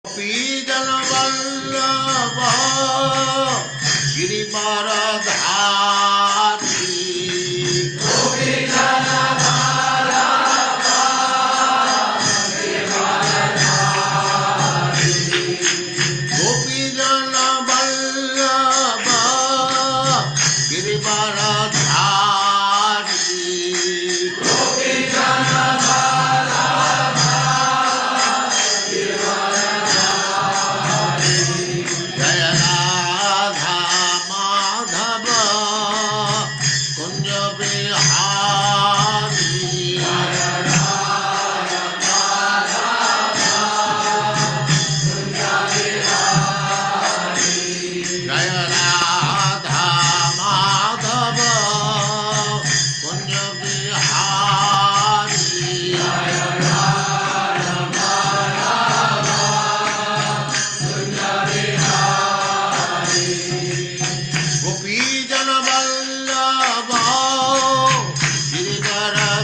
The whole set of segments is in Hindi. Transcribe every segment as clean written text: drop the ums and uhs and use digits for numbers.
गोपीजन वल्लभ गिरिवरधारी गोपीजन वल्लभ जय राधा माधव कुंज बिहारी जय राधा माधव कुंज गोपीजन वल्लभ गिरिवरधारी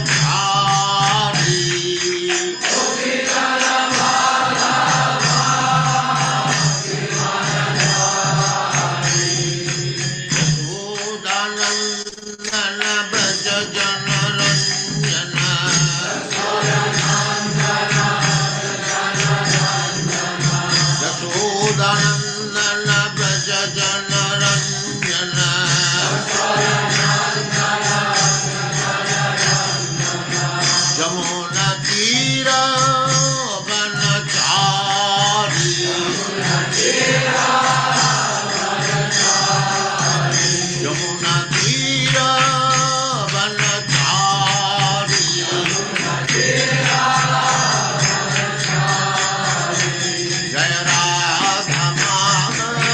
यशोदानंदन ब्रज जन रंजन यशोदानंदन ब्रज जन रंजन जमुना तीर वनचारी यमुना तीर वनचारी जय राधा माधव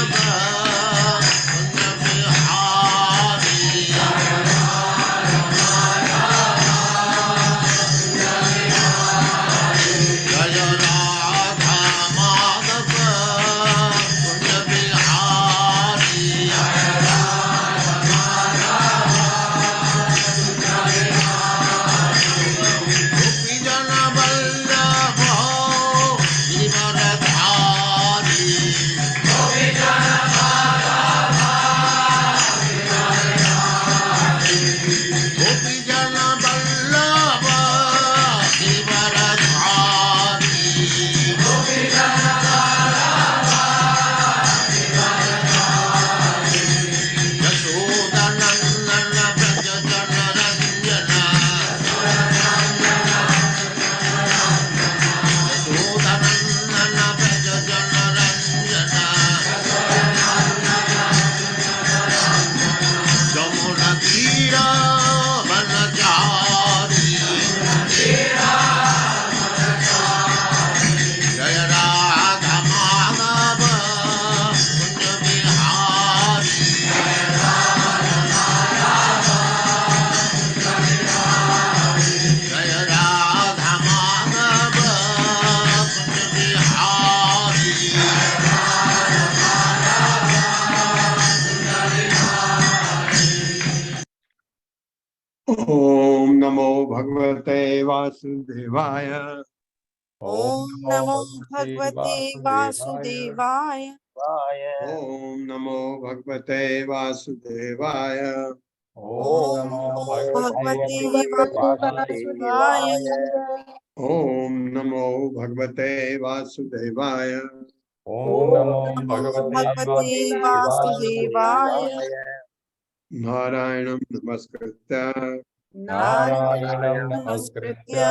कुंज बिहारी जय राधा माधव कुंज बिहारी गोपीजन वल्लभ गिरिवरधारी गोपीजन वल्लभ गिरिवरधारी यशोदानंदन ब्रज जन रंजन यशोदानंदन ब्रज जन रंजन जमुना तीर वनचारी जय राधा माधव कुंज बिहारी जय राधा माधव कुंज बिहारी ओम नमो भगवते वासुदेवाय। ओम नमो भगवते वासुदेवाय। ओम नमो भगवते वासुदेवाय। ओम नमो भगवते वासुदेवाय। ओम नमो भगवते वासुदेवाय। ओम नमो भगवते वासुदेवाय। नारायणं नमस्कृत्य नारायणं नमस्कृत्य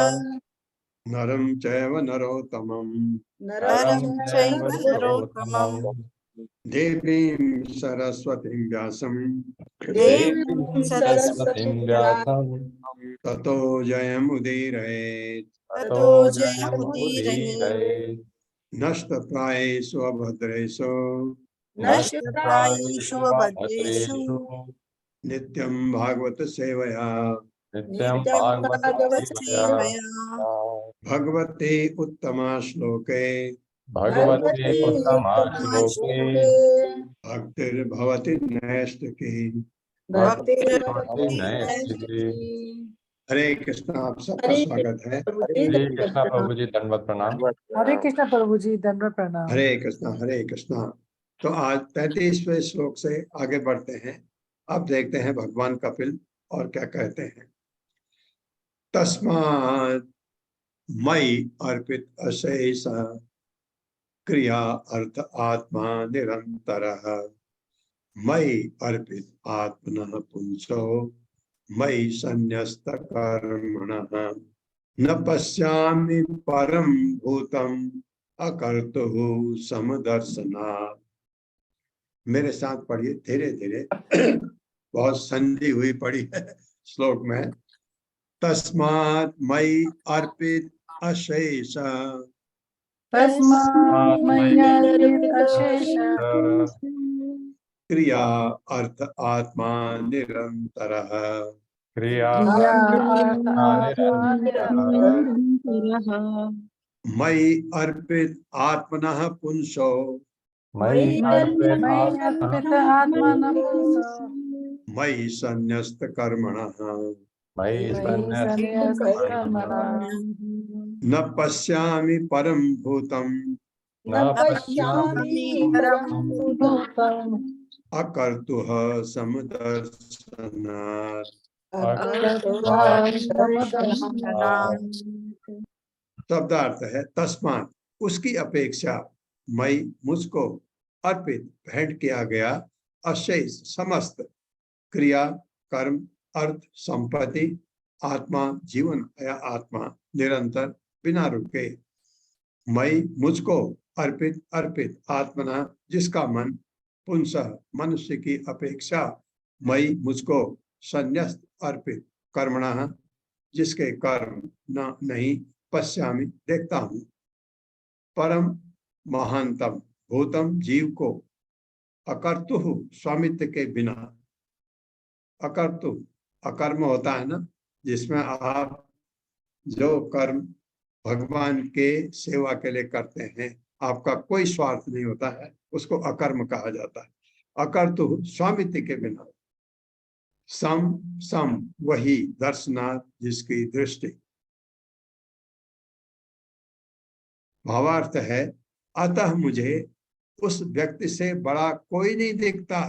नरं चैव नरोत्तमं नरं चैव नरोत्तमं देवीं सरस्वतीं व्यासं देवीं सरस्वतीं व्यासं ततो जयमुदीरयेत्। ततो जयमुदीरयेत्। नष्टप्रायेषु अभद्रेषु नष्टप्रायेषु भद्रेषु नित्यं भागवत सेवया नित्यं भागवत सेवया भगवते उत्तमा श्लोके भगवते उत्तमा श्लोके भक्तिर्भवति नैष्टिकी भक्तिर्भवति नैष्टिकी हरे कृष्ण, आप सबका हरे स्वागत है। हरे कृष्णा प्रभु जी, दंडवत प्रणाम। हरे कृष्ण प्रभु जी, दंडवत प्रणाम। हरे कृष्णा, हरे कृष्णा। तो आज 35वें श्लोक से आगे बढ़ते हैं। अब देखते हैं भगवान कपिल और क्या कहते हैं। तस्मात् मयि अर्पित अशेष क्रिया अर्थ आत्मा निरंतरः मयि अर्पित आत्मनः पुंसो मयि संन्यस्त कर्मणः न पश्यामि परम भूतम अकर्तुः समदर्शनात्। मेरे साथ पढ़िए धीरे धीरे, बहुत संधि हुई पड़ी है श्लोक में। तस्मात् मयि अर्पित अशेष तस्मात् मयि अर्पित अशेष क्रिया अर्थ आत्मा निरंतरः क्रिया क्रिया अर्थ आत्मा निरंतरः मयि अर्पित आत्मनः पुंसो मयि अर्पित मयि अर्पित आत्मनः पुंसो मयि संन्यस्त कर्मणः मयि मयि संन्यस्त संन्यस्त कर्मणः न पश्यामि परम भूतम न पश्यामि परम भूतम् अकर्तुः समदर्शनात्। शब्दार्थ है तस्मात्, उसकी अपेक्षा मई मुझको अर्पित भेंट किया गया अशेष समस्त क्रिया कर्म अर्थ संपत्ति आत्मा जीवन या आत्मा निरंतर बिना रुके मई मुझको अर्पित अर्पित आत्मना जिसका मन पुंसः मनुष्य की अपेक्षा मई मुझको संन्यस्त अर्पित कर्मणः जिसके कर्म न नहीं पश्यामि देखता हूँ परम महानतम भूतम जीव को अकर्तु स्वामित्व के बिना। अकर्तु अकर्म होता है ना, जिसमें आप जो कर्म भगवान के सेवा के लिए करते हैं आपका कोई स्वार्थ नहीं होता है, उसको अकर्म कहा जाता है। अकर्तु स्वामित्व के बिना। सम सम वही दर्शनार्थ जिसकी दृष्टि। भावार्थ है अतः मुझे उस व्यक्ति से बड़ा कोई नहीं दिखता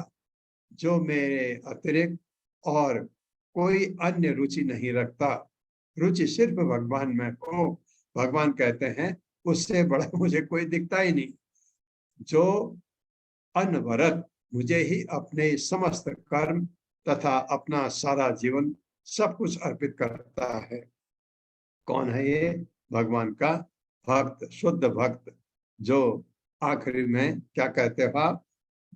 जो मेरे अतिरिक्त और कोई अन्य रुचि नहीं रखता। रुचि सिर्फ भगवान में हो। भगवान कहते हैं उससे बड़ा मुझे कोई दिखता ही नहीं, जो अनवरत मुझे ही अपने समस्त कर्म तथा अपना सारा जीवन सब कुछ अर्पित करता है। कौन है ये? भगवान का भक्त, शुद्ध भक्त, जो आखिरी में क्या कहते हो आप?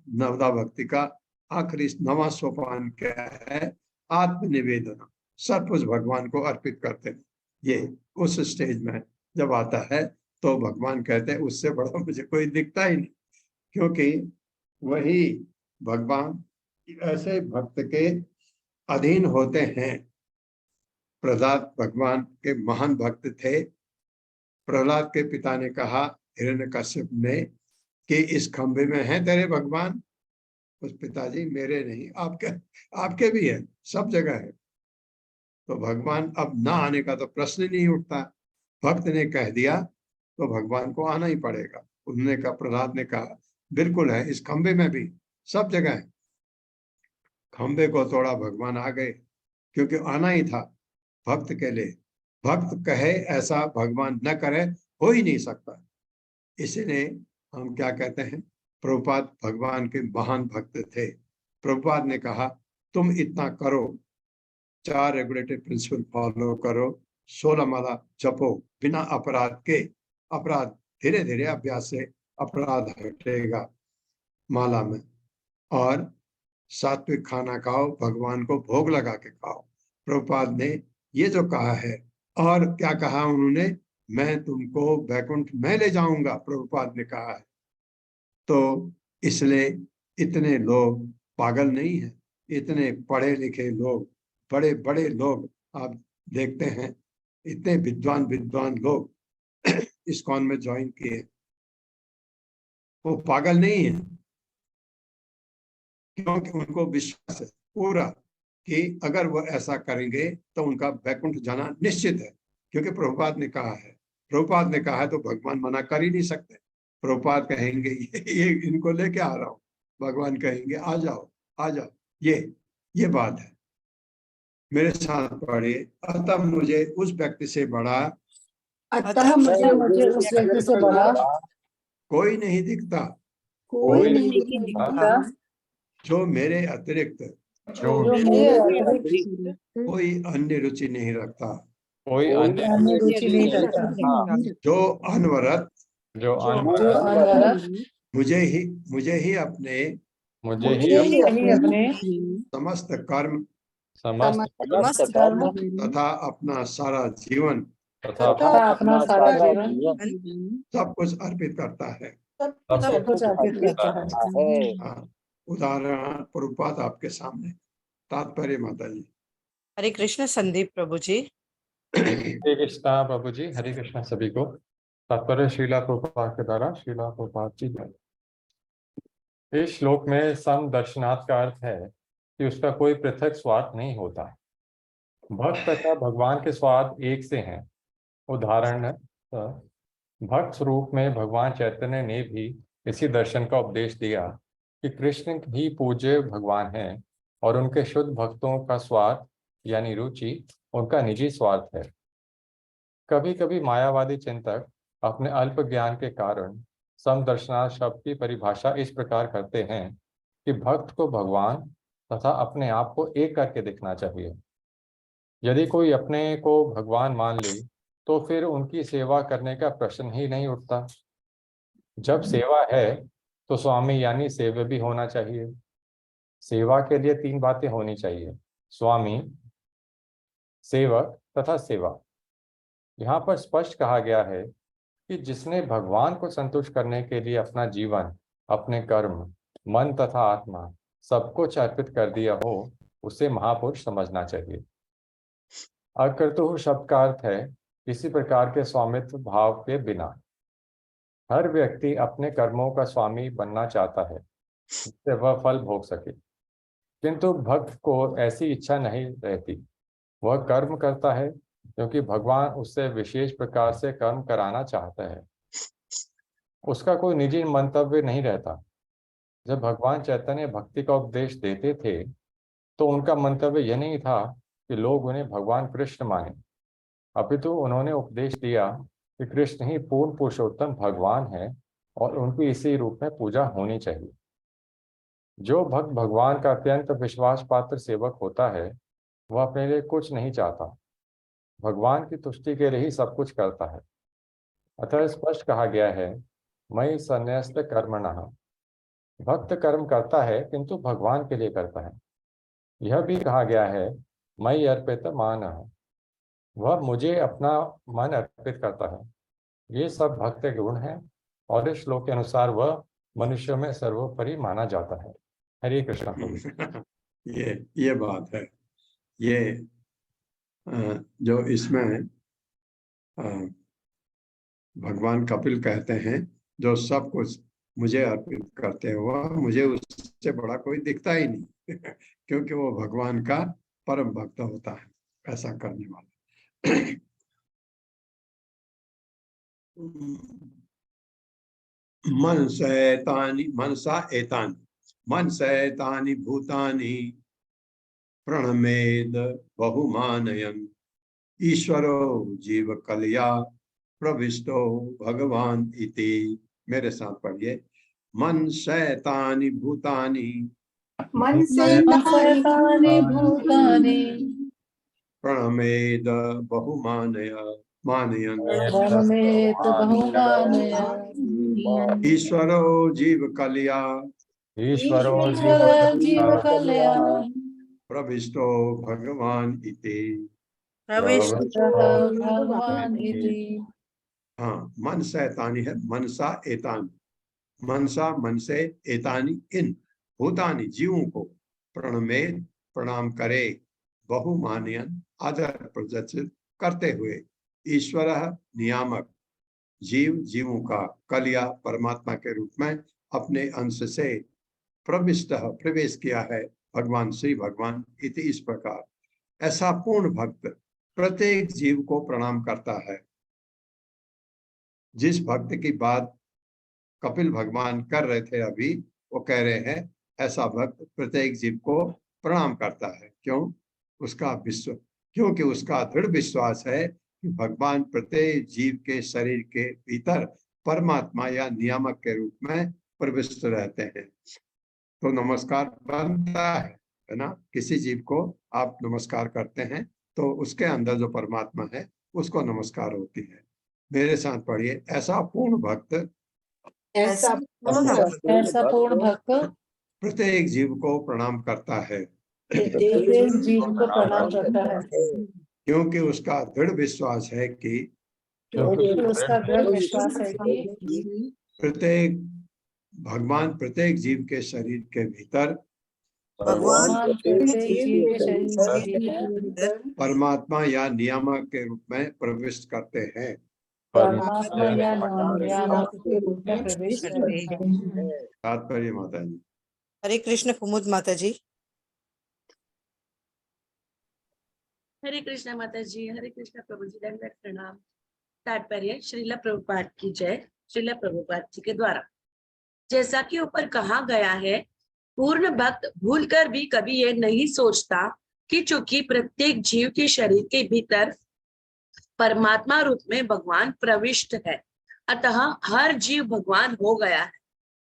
नवदा भक्ति का आखिरी 9वां सोपान क्या है? आत्मनिवेदन। सब कुछ भगवान को अर्पित करते हैं। ये उस स्टेज में जब आता है तो भगवान कहते हैं उससे बड़ा मुझे कोई दिखता ही नहीं, क्योंकि वही भगवान ऐसे भक्त के अधीन होते हैं। प्रहलाद भगवान के महान भक्त थे। प्रहलाद के पिता ने कहा हिरण्यकश्यप ने कि इस खंभे में है तेरे भगवान। उस पिताजी मेरे नहीं, आपके भी है, सब जगह है। तो भगवान अब ना आने का तो प्रश्न नहीं उठता। भक्त ने कह दिया तो भगवान को आना ही पड़ेगा। उन्होंने कहा, प्रहलाद ने कहा बिल्कुल है, इस खंभे में भी, सब जगह है। खंभे को तोड़ा, भगवान आ गए, क्योंकि आना ही था भक्त के लिए। भक्त कहे ऐसा भगवान न करे, हो ही नहीं सकता। इसीलिए हम क्या कहते हैं, प्रभुपाद भगवान के महान भक्त थे। प्रभुपाद ने कहा तुम इतना करो, 4 रेगुलेटरी प्रिंसिपल फॉलो करो, 16 माला जपो बिना अपराध के। अपराध धीरे धीरे अभ्यास से अपराध हटेगा माला में। और सात्विक खाना खाओ, भगवान को भोग लगा के खाओ। प्रभुपाद ने ये जो कहा है, और क्या कहा उन्होंने, मैं तुमको वैकुंठ में ले जाऊंगा, प्रभुपाद ने कहा है। तो इसलिए इतने लोग पागल नहीं हैं, इतने पढ़े लिखे लोग, बड़े बड़े लोग आप देखते हैं, इतने विद्वान लोग इस्कॉन में ज्वाइन किए, वो पागल नहीं है, क्योंकि उनको विश्वास है पूरा कि अगर वो ऐसा करेंगे तो उनका वैकुंठ जाना निश्चित है, क्योंकि प्रभुपाद ने कहा है। प्रभुपाद ने कहा है तो भगवान मना कर ही नहीं सकते। प्रभुपाद कहेंगे ये इनको लेके आ रहा हूँ, भगवान कहेंगे आ जाओ आ जाओ। ये बात है। मेरे साथ पढ़िए, अतः मुझे उस व्यक्ति से बड़ा अतः मुझे उस व्यक्ति से बड़ा कोई नहीं दिखता कोई नहीं दिखता जो मेरे अतिरिक्त जो जो मेरे अतिरिक्त कोई अन्य रुचि नहीं रखता, कोई अन्य अन्य रुचि नहीं रखता, जो अनवरत जो जो अनवरत अनवरत मुझे ही अपने मुझे मुझे ही ही अपने समस्त कर्म समस्त कर्म तथा अपना सारा जीवन तथा तथा अपना सारा जीवन सब कुछ अर्पित करता है। सब कुछ अर्पित करता है। हाँ, उदाहरण प्रभुपाद आपके सामने। तात्पर्य माता जी। हरे कृष्ण संदीप प्रभु जी। हरे कृष्णा प्रभु जी, हरे कृष्णा सभी को। तात्पर्य श्रीला प्रभुपाद के द्वारा, श्रीला प्रभुपाद जी द्वारा। इस श्लोक में सम दर्शनार्थ का अर्थ है कि उसका कोई पृथक स्वार्थ नहीं होता। भक्त तथा भगवान के स्वार्थ एक से हैं। उदाहरण भक्त स्वरूप में भगवान चैतन्य ने भी इसी दर्शन का उपदेश दिया कि कृष्ण ही पूज्य भगवान हैं और उनके शुद्ध भक्तों का स्वार्थ यानी रुचि उनका निजी स्वार्थ है। कभी कभी मायावादी चिंतक अपने अल्प ज्ञान के कारण समदर्शनार्थ शब्द की परिभाषा इस प्रकार करते हैं कि भक्त को भगवान तथा अपने आप को एक करके दिखना चाहिए। यदि कोई अपने को भगवान मान ले तो फिर उनकी सेवा करने का प्रश्न ही नहीं उठता। जब सेवा है तो स्वामी यानी सेव्य भी होना चाहिए। सेवा के लिए तीन बातें होनी चाहिए: स्वामी, सेवक तथा सेवा। यहाँ पर स्पष्ट कहा गया है कि जिसने भगवान को संतुष्ट करने के लिए अपना जीवन, अपने कर्म, मन तथा आत्मा सब कुछ अर्पित कर दिया हो, उसे महापुरुष समझना चाहिए। अकर्तुः शब्द का अर्थ है किसी प्रकार के स्वामित्व भाव के बिना। हर व्यक्ति अपने कर्मों का स्वामी बनना चाहता है जिससे वह फल भोग सके, किंतु भक्त को ऐसी इच्छा नहीं रहती। वह कर्म करता है क्योंकि भगवान उससे विशेष प्रकार से कर्म कराना चाहता है। उसका कोई निजी मंतव्य नहीं रहता। जब भगवान चैतन्य भक्ति का उपदेश देते थे तो उनका मंतव्य यह नहीं था कि लोग उन्हें भगवान कृष्ण माने, अपितु उन्होंने उपदेश दिया कि कृष्ण ही पूर्ण पुरुषोत्तम भगवान है और उनकी इसी रूप में पूजा होनी चाहिए। जो भक्त भगवान का अत्यंत विश्वास पात्र सेवक होता है वह अपने लिए कुछ नहीं चाहता, भगवान की तुष्टि के लिए ही सब कुछ करता है। अतः स्पष्ट कहा गया है मयि संन्यस्त कर्मणः। भक्त कर्म करता है किंतु भगवान के लिए करता है। यह भी कहा गया है मयि अर्पित मानः। वह मुझे अपना मन अर्पित करता है। ये सब भक्त के गुण हैं और इस श्लोक के अनुसार वह मनुष्य में सर्वोपरि माना जाता है। हरे कृष्ण प्रभु। ये बात है। ये जो इसमें भगवान कपिल कहते हैं जो सब कुछ मुझे अर्पित करते हुआ मुझे उससे बड़ा कोई दिखता ही नहीं क्योंकि वो भगवान का परम भक्त होता है ऐसा करने वाला। मनसा एतानि भूतानि प्रणमेद बहुमानयन् ईश्वरो जीव कलया प्रविष्टो भगवान इति। मेरे साथ पढ़िए। मन शैतानि भूतानि भूतानि प्रणमेद मानयन् प्रणमेत बहुमानय ईश्वरो जीव कलया ईश्वरो जीव कल्याण प्रविष्टो भगवान इति। भगवान इति। हाँ, मन शैतानि है, मनसा एतानि। मनसा मन से, एतानि इन, भूतानि जीवों को, प्रणमेद प्रणाम करे, बहुमानयन आदर प्रदर्शित करते हुए, ईश्वर नियामक जीव जीवों का कलिया परमात्मा के रूप में अपने अंश से प्रविष्ट प्रवेश किया है भगवान श्री भगवान इति, इस प्रकार ऐसा पूर्ण भक्त प्रत्येक जीव को प्रणाम करता है। जिस भक्त की बात कपिल भगवान कर रहे थे अभी, वो कह रहे हैं ऐसा भक्त प्रत्येक जीव को प्रणाम करता है। क्यों? क्योंकि उसका दृढ़ विश्वास है कि भगवान प्रत्येक जीव के शरीर के भीतर परमात्मा या नियामक के रूप में प्रविष्ट रहते हैं। तो नमस्कार बनता है ना। किसी जीव को आप नमस्कार करते हैं तो उसके अंदर जो परमात्मा है उसको नमस्कार होती है। मेरे साथ पढ़िए, ऐसा पूर्ण भक्त ऐसा पूर्ण भक्त प्रत्येक जीव को प्रणाम करता है, प्रत्येक जीव को प्रणाम करता है, क्योंकि उसका दृढ़ विश्वास है कि क्योंकि उसका दृढ़ विश्वास है कि भगवान प्रत्येक जीव के शरीर के भीतर भगवान प्रत्येक जीव के शरीर के भीतर परमात्मा या नियामक के रूप में प्रविष्ट करते हैं। परमात्मा या नियामक के रूप में प्रवेश करते हैं। तात्पर्य माता जी। हरे कृष्ण कुमुद माता जी। हरे कृष्णा माता जी, हरे कृष्णा प्रभु जी, दंडवत प्रणाम। तात्पर्य श्रीला प्रभुपाद की जय। श्रीला प्रभुपाद जी के द्वारा जैसा कि ऊपर कहा गया है, पूर्ण भक्त भूलकर भी कभी ये नहीं सोचता कि चूंकि प्रत्येक जीव के शरीर के भीतर परमात्मा रूप में भगवान प्रविष्ट है, अतः हर जीव भगवान हो गया है।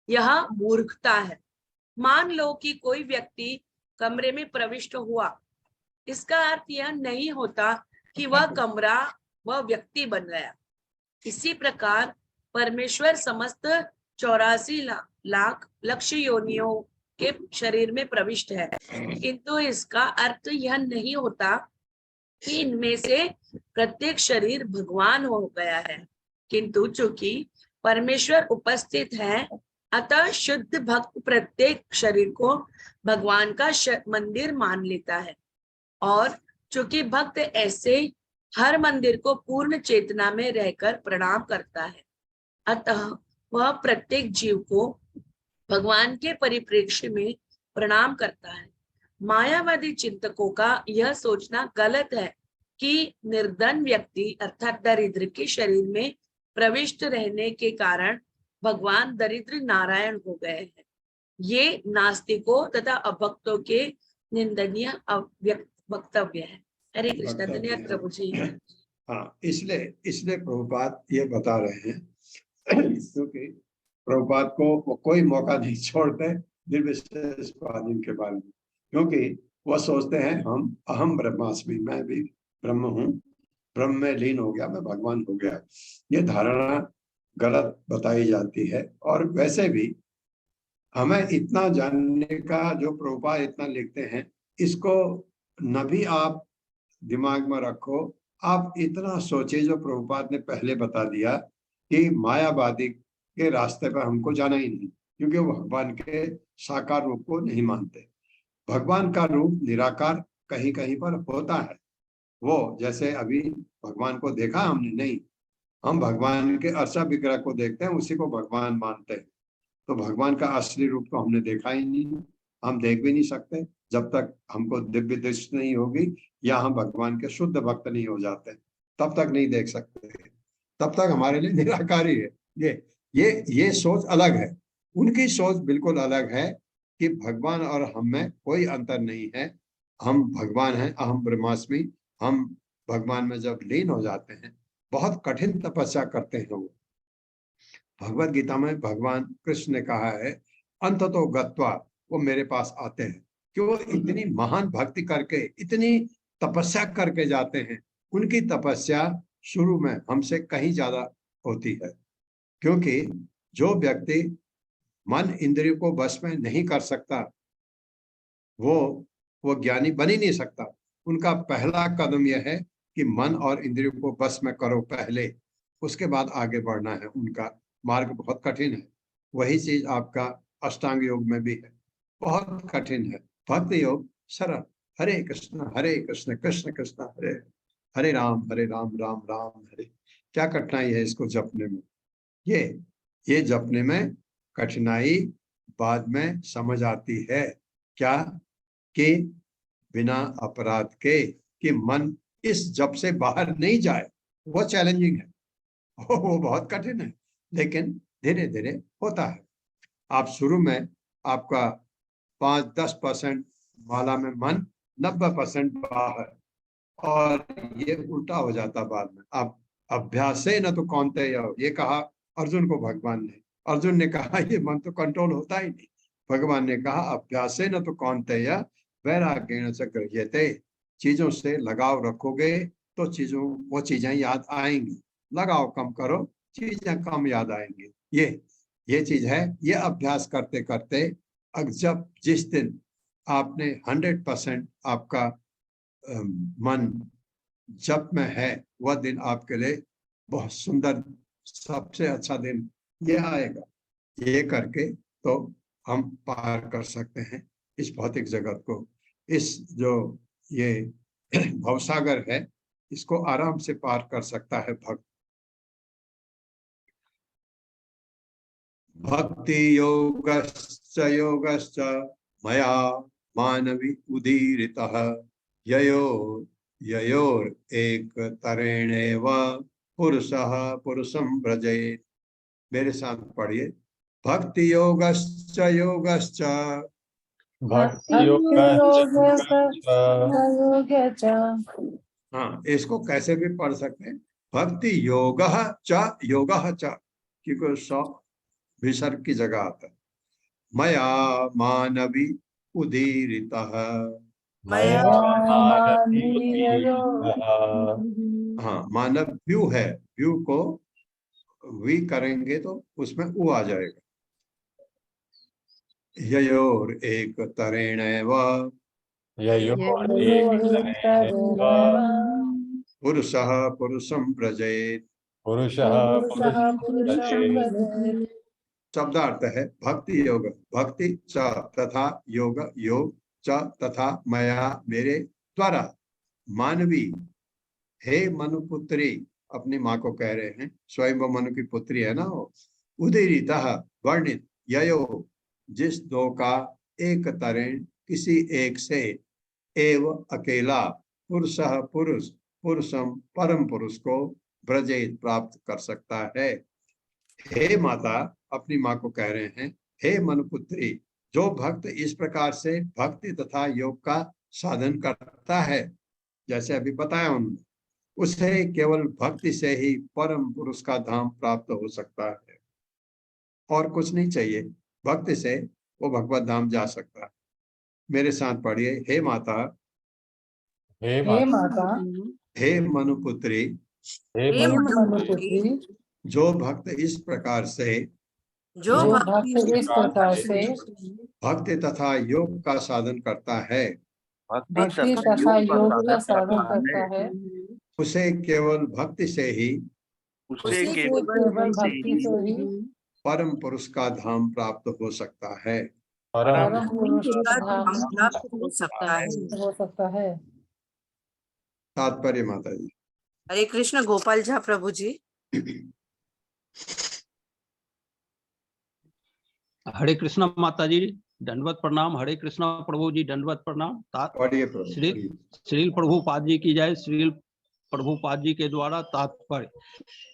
यह मूर्खता है। मान लो कि कोई व्यक्ति कमरे में प्रविष्ट हुआ, इसका अर्थ यह नहीं होता कि वह कमरा वह व्यक्ति बन गया। इसी प्रकार परमेश्वर समस्त 84 लाख लक्ष्य योनियों के शरीर में प्रविष्ट है, किंतु इसका अर्थ यह नहीं होता कि इनमें से प्रत्येक शरीर भगवान हो गया है। किंतु चूंकि परमेश्वर उपस्थित है, अतः शुद्ध भक्त प्रत्येक शरीर को भगवान का मंदिर मान लेता है, और चूंकि भक्त ऐसे हर मंदिर को पूर्ण चेतना में रहकर प्रणाम करता है, अतः वह प्रत्येक जीव को भगवान के परिप्रेक्ष्य में प्रणाम करता है। मायावादी चिंतकों का यह सोचना गलत है कि निर्धन व्यक्ति अर्थात दरिद्र के शरीर में प्रविष्ट रहने के कारण भगवान दरिद्र नारायण हो गए हैं। ये नास्तिकों तथा अभक्तों के निंदनीय वक्तव्य है। हरे कृष्णा। धन्यवाद प्रभु जी। हाँ, इसलिए प्रभुपाद ये बता रहे हैं क्योंकि प्रभुपाद को वो कोई मौका नहीं छोड़ते निर्विशेषवादी के बारे में, क्योंकि वह सोचते हैं हम अहम ब्रह्मास्मि, मैं भी ब्रह्म हूँ, ब्रह्म में लीन हो गया, मैं भगवान हो गया। ये धारणा गलत बताई जाती है। और वैसे भी हमें इतना जानने का, जो प्रभुपाद इतना लिखते हैं, इसको न भी आप दिमाग में रखो, आप इतना सोचिए जो प्रभुपाद ने पहले बता दिया कि मायावादी के रास्ते पर हमको जाना ही नहीं, क्योंकि वो भगवान के साकार रूप को नहीं मानते। भगवान का रूप निराकार कहीं कहीं पर होता है। वो जैसे अभी भगवान को देखा हमने नहीं, हम भगवान के अर्चा विग्रह को देखते हैं, उसी को भगवान मानते हैं। तो भगवान का असली रूप तो हमने देखा ही नहीं, हम देख भी नहीं सकते जब तक हमको दिव्य दृष्टि नहीं होगी या हम भगवान के शुद्ध भक्त नहीं हो जाते, तब तक नहीं देख सकते। तब तक हमारे लिए निराकारी है। ये सोच अलग है। उनकी सोच बिल्कुल अलग है कि भगवान और हम में कोई अंतर नहीं है, हम भगवान हैं, अहम ब्रह्मास्मि। हम भगवान में जब लीन हो जाते हैं, बहुत कठिन तपस्या करते हैं। वो भगवत गीता में भगवान कृष्ण ने कहा है, अंततो गत्वा, वो मेरे पास आते हैं। क्यों? इतनी महान भक्ति करके, इतनी तपस्या करके जाते हैं। उनकी तपस्या शुरू में हमसे कहीं ज्यादा होती है, क्योंकि जो व्यक्ति मन इंद्रियों को वश में नहीं कर सकता, वो ज्ञानी बन ही नहीं सकता। उनका पहला कदम यह है कि मन और इंद्रियों को वश में करो पहले, उसके बाद आगे बढ़ना है। उनका मार्ग बहुत कठिन है। वही चीज आपका अष्टांग योग में भी है, बहुत कठिन है। भक्त योग सरल, हरे कृष्ण कृष्ण कृष्ण हरे हरे राम राम राम हरे। क्या कठिनाई है इसको जपने में? ये जपने में कठिनाई बाद में समझ आती है। क्या? कि बिना अपराध के, कि मन इस जप से बाहर नहीं जाए, वो चैलेंजिंग है, वो बहुत कठिन है, लेकिन धीरे धीरे होता है। आप शुरू में आपका 5-10% माला में मन, 90% बाहर, और ये उल्टा हो जाता बाद में। आप अभ्यास से न तो कौन्तेय, ये कहा अर्जुन को भगवान ने। अर्जुन ने कहा ये मन तो कंट्रोल होता ही नहीं। भगवान ने कहा अभ्यास से न तो कौन्तेय वैराग्येण च गृह्यते। चीजों से लगाव रखोगे तो वो चीजें याद आएंगी। लगाव कम करो, चीजें कम याद आएंगी। ये चीज है। ये अभ्यास करते करते जब जिस दिन आपने 100% आपका मन जप में है, वह दिन आपके लिए बहुत सुंदर, सबसे अच्छा दिन ये आएगा। ये करके तो हम पार कर सकते हैं इस भौतिक जगत को। इस जो ये भवसागर है, इसको आराम से पार कर सकता है भक्त। भक्ति योगश्च मया मानवी उदीरितः ययोर एक तरेणेव पुरुषः पुरुषं व्रजेत्। मेरे साथ पढ़िए, भक्ति योगश्च भक्ति हाँ, इसको कैसे भी पढ़ सकते हैं। भक्ति योगः च, क्योंकि सौ विसर्ग की जगह आता है। मया मानवी उदीरितः, हाँ, मानव व्यू है, व्यू को वी करेंगे तो उसमें उ आ जाएगा। ययोर एक तरेणैव पुरुषः पुरुषं व्रजेत्। शब्दार्थ है भक्ति योग, भक्ति च तथा योग, योग च तथा मया मेरे द्वारा, मानवी हे मनुपुत्री, अपनी माँ को कह रहे हैं, स्वयं वो मनु की पुत्री है ना वो, उदीरितः वर्णित, ययो जिस दो का एक तरेण किसी एक से, एव अकेला, पुरुषः पुरुष, पुरुषम परम पुरुष को ब्रजेत प्राप्त कर सकता है। हे माता, अपनी माँ को कह रहे हैं, हे मनुपुत्री, जो भक्त इस प्रकार से भक्ति तथा योग का साधन करता है, जैसे अभी बताया उन्होंने, उसे केवल भक्ति से ही परम पुरुष का धाम प्राप्त हो सकता है, और कुछ नहीं चाहिए। भक्ति से वो भगवत धाम जा सकता है। मेरे साथ पढ़िए, हे माता, हे माता, हे मनुपुत्री, हे मनुपुत्री, जो भक्त इस प्रकार से जो भक्त इस प्रकार से भक्ति तथा योग का साधन करता है, भक्ति तथा योग का साधन करता है, उसे केवल भक्ति से ही भक्ति से ही परम पुरुष का धाम प्राप्त हो सकता है। परम पुरुष का धाम प्राप्त हो सकता है। हो सकता है। तात्पर्य माता जी। हरे कृष्ण गोपाल झा प्रभु जी। हरे कृष्ण माता जी, दंडवत प्रणाम। हरे कृष्ण प्रभु जी, दंडवत प्रणाम। श्रील प्रभुपाद जी की जय। श्रील प्रभुपाद जी के द्वारा तात्पर्य,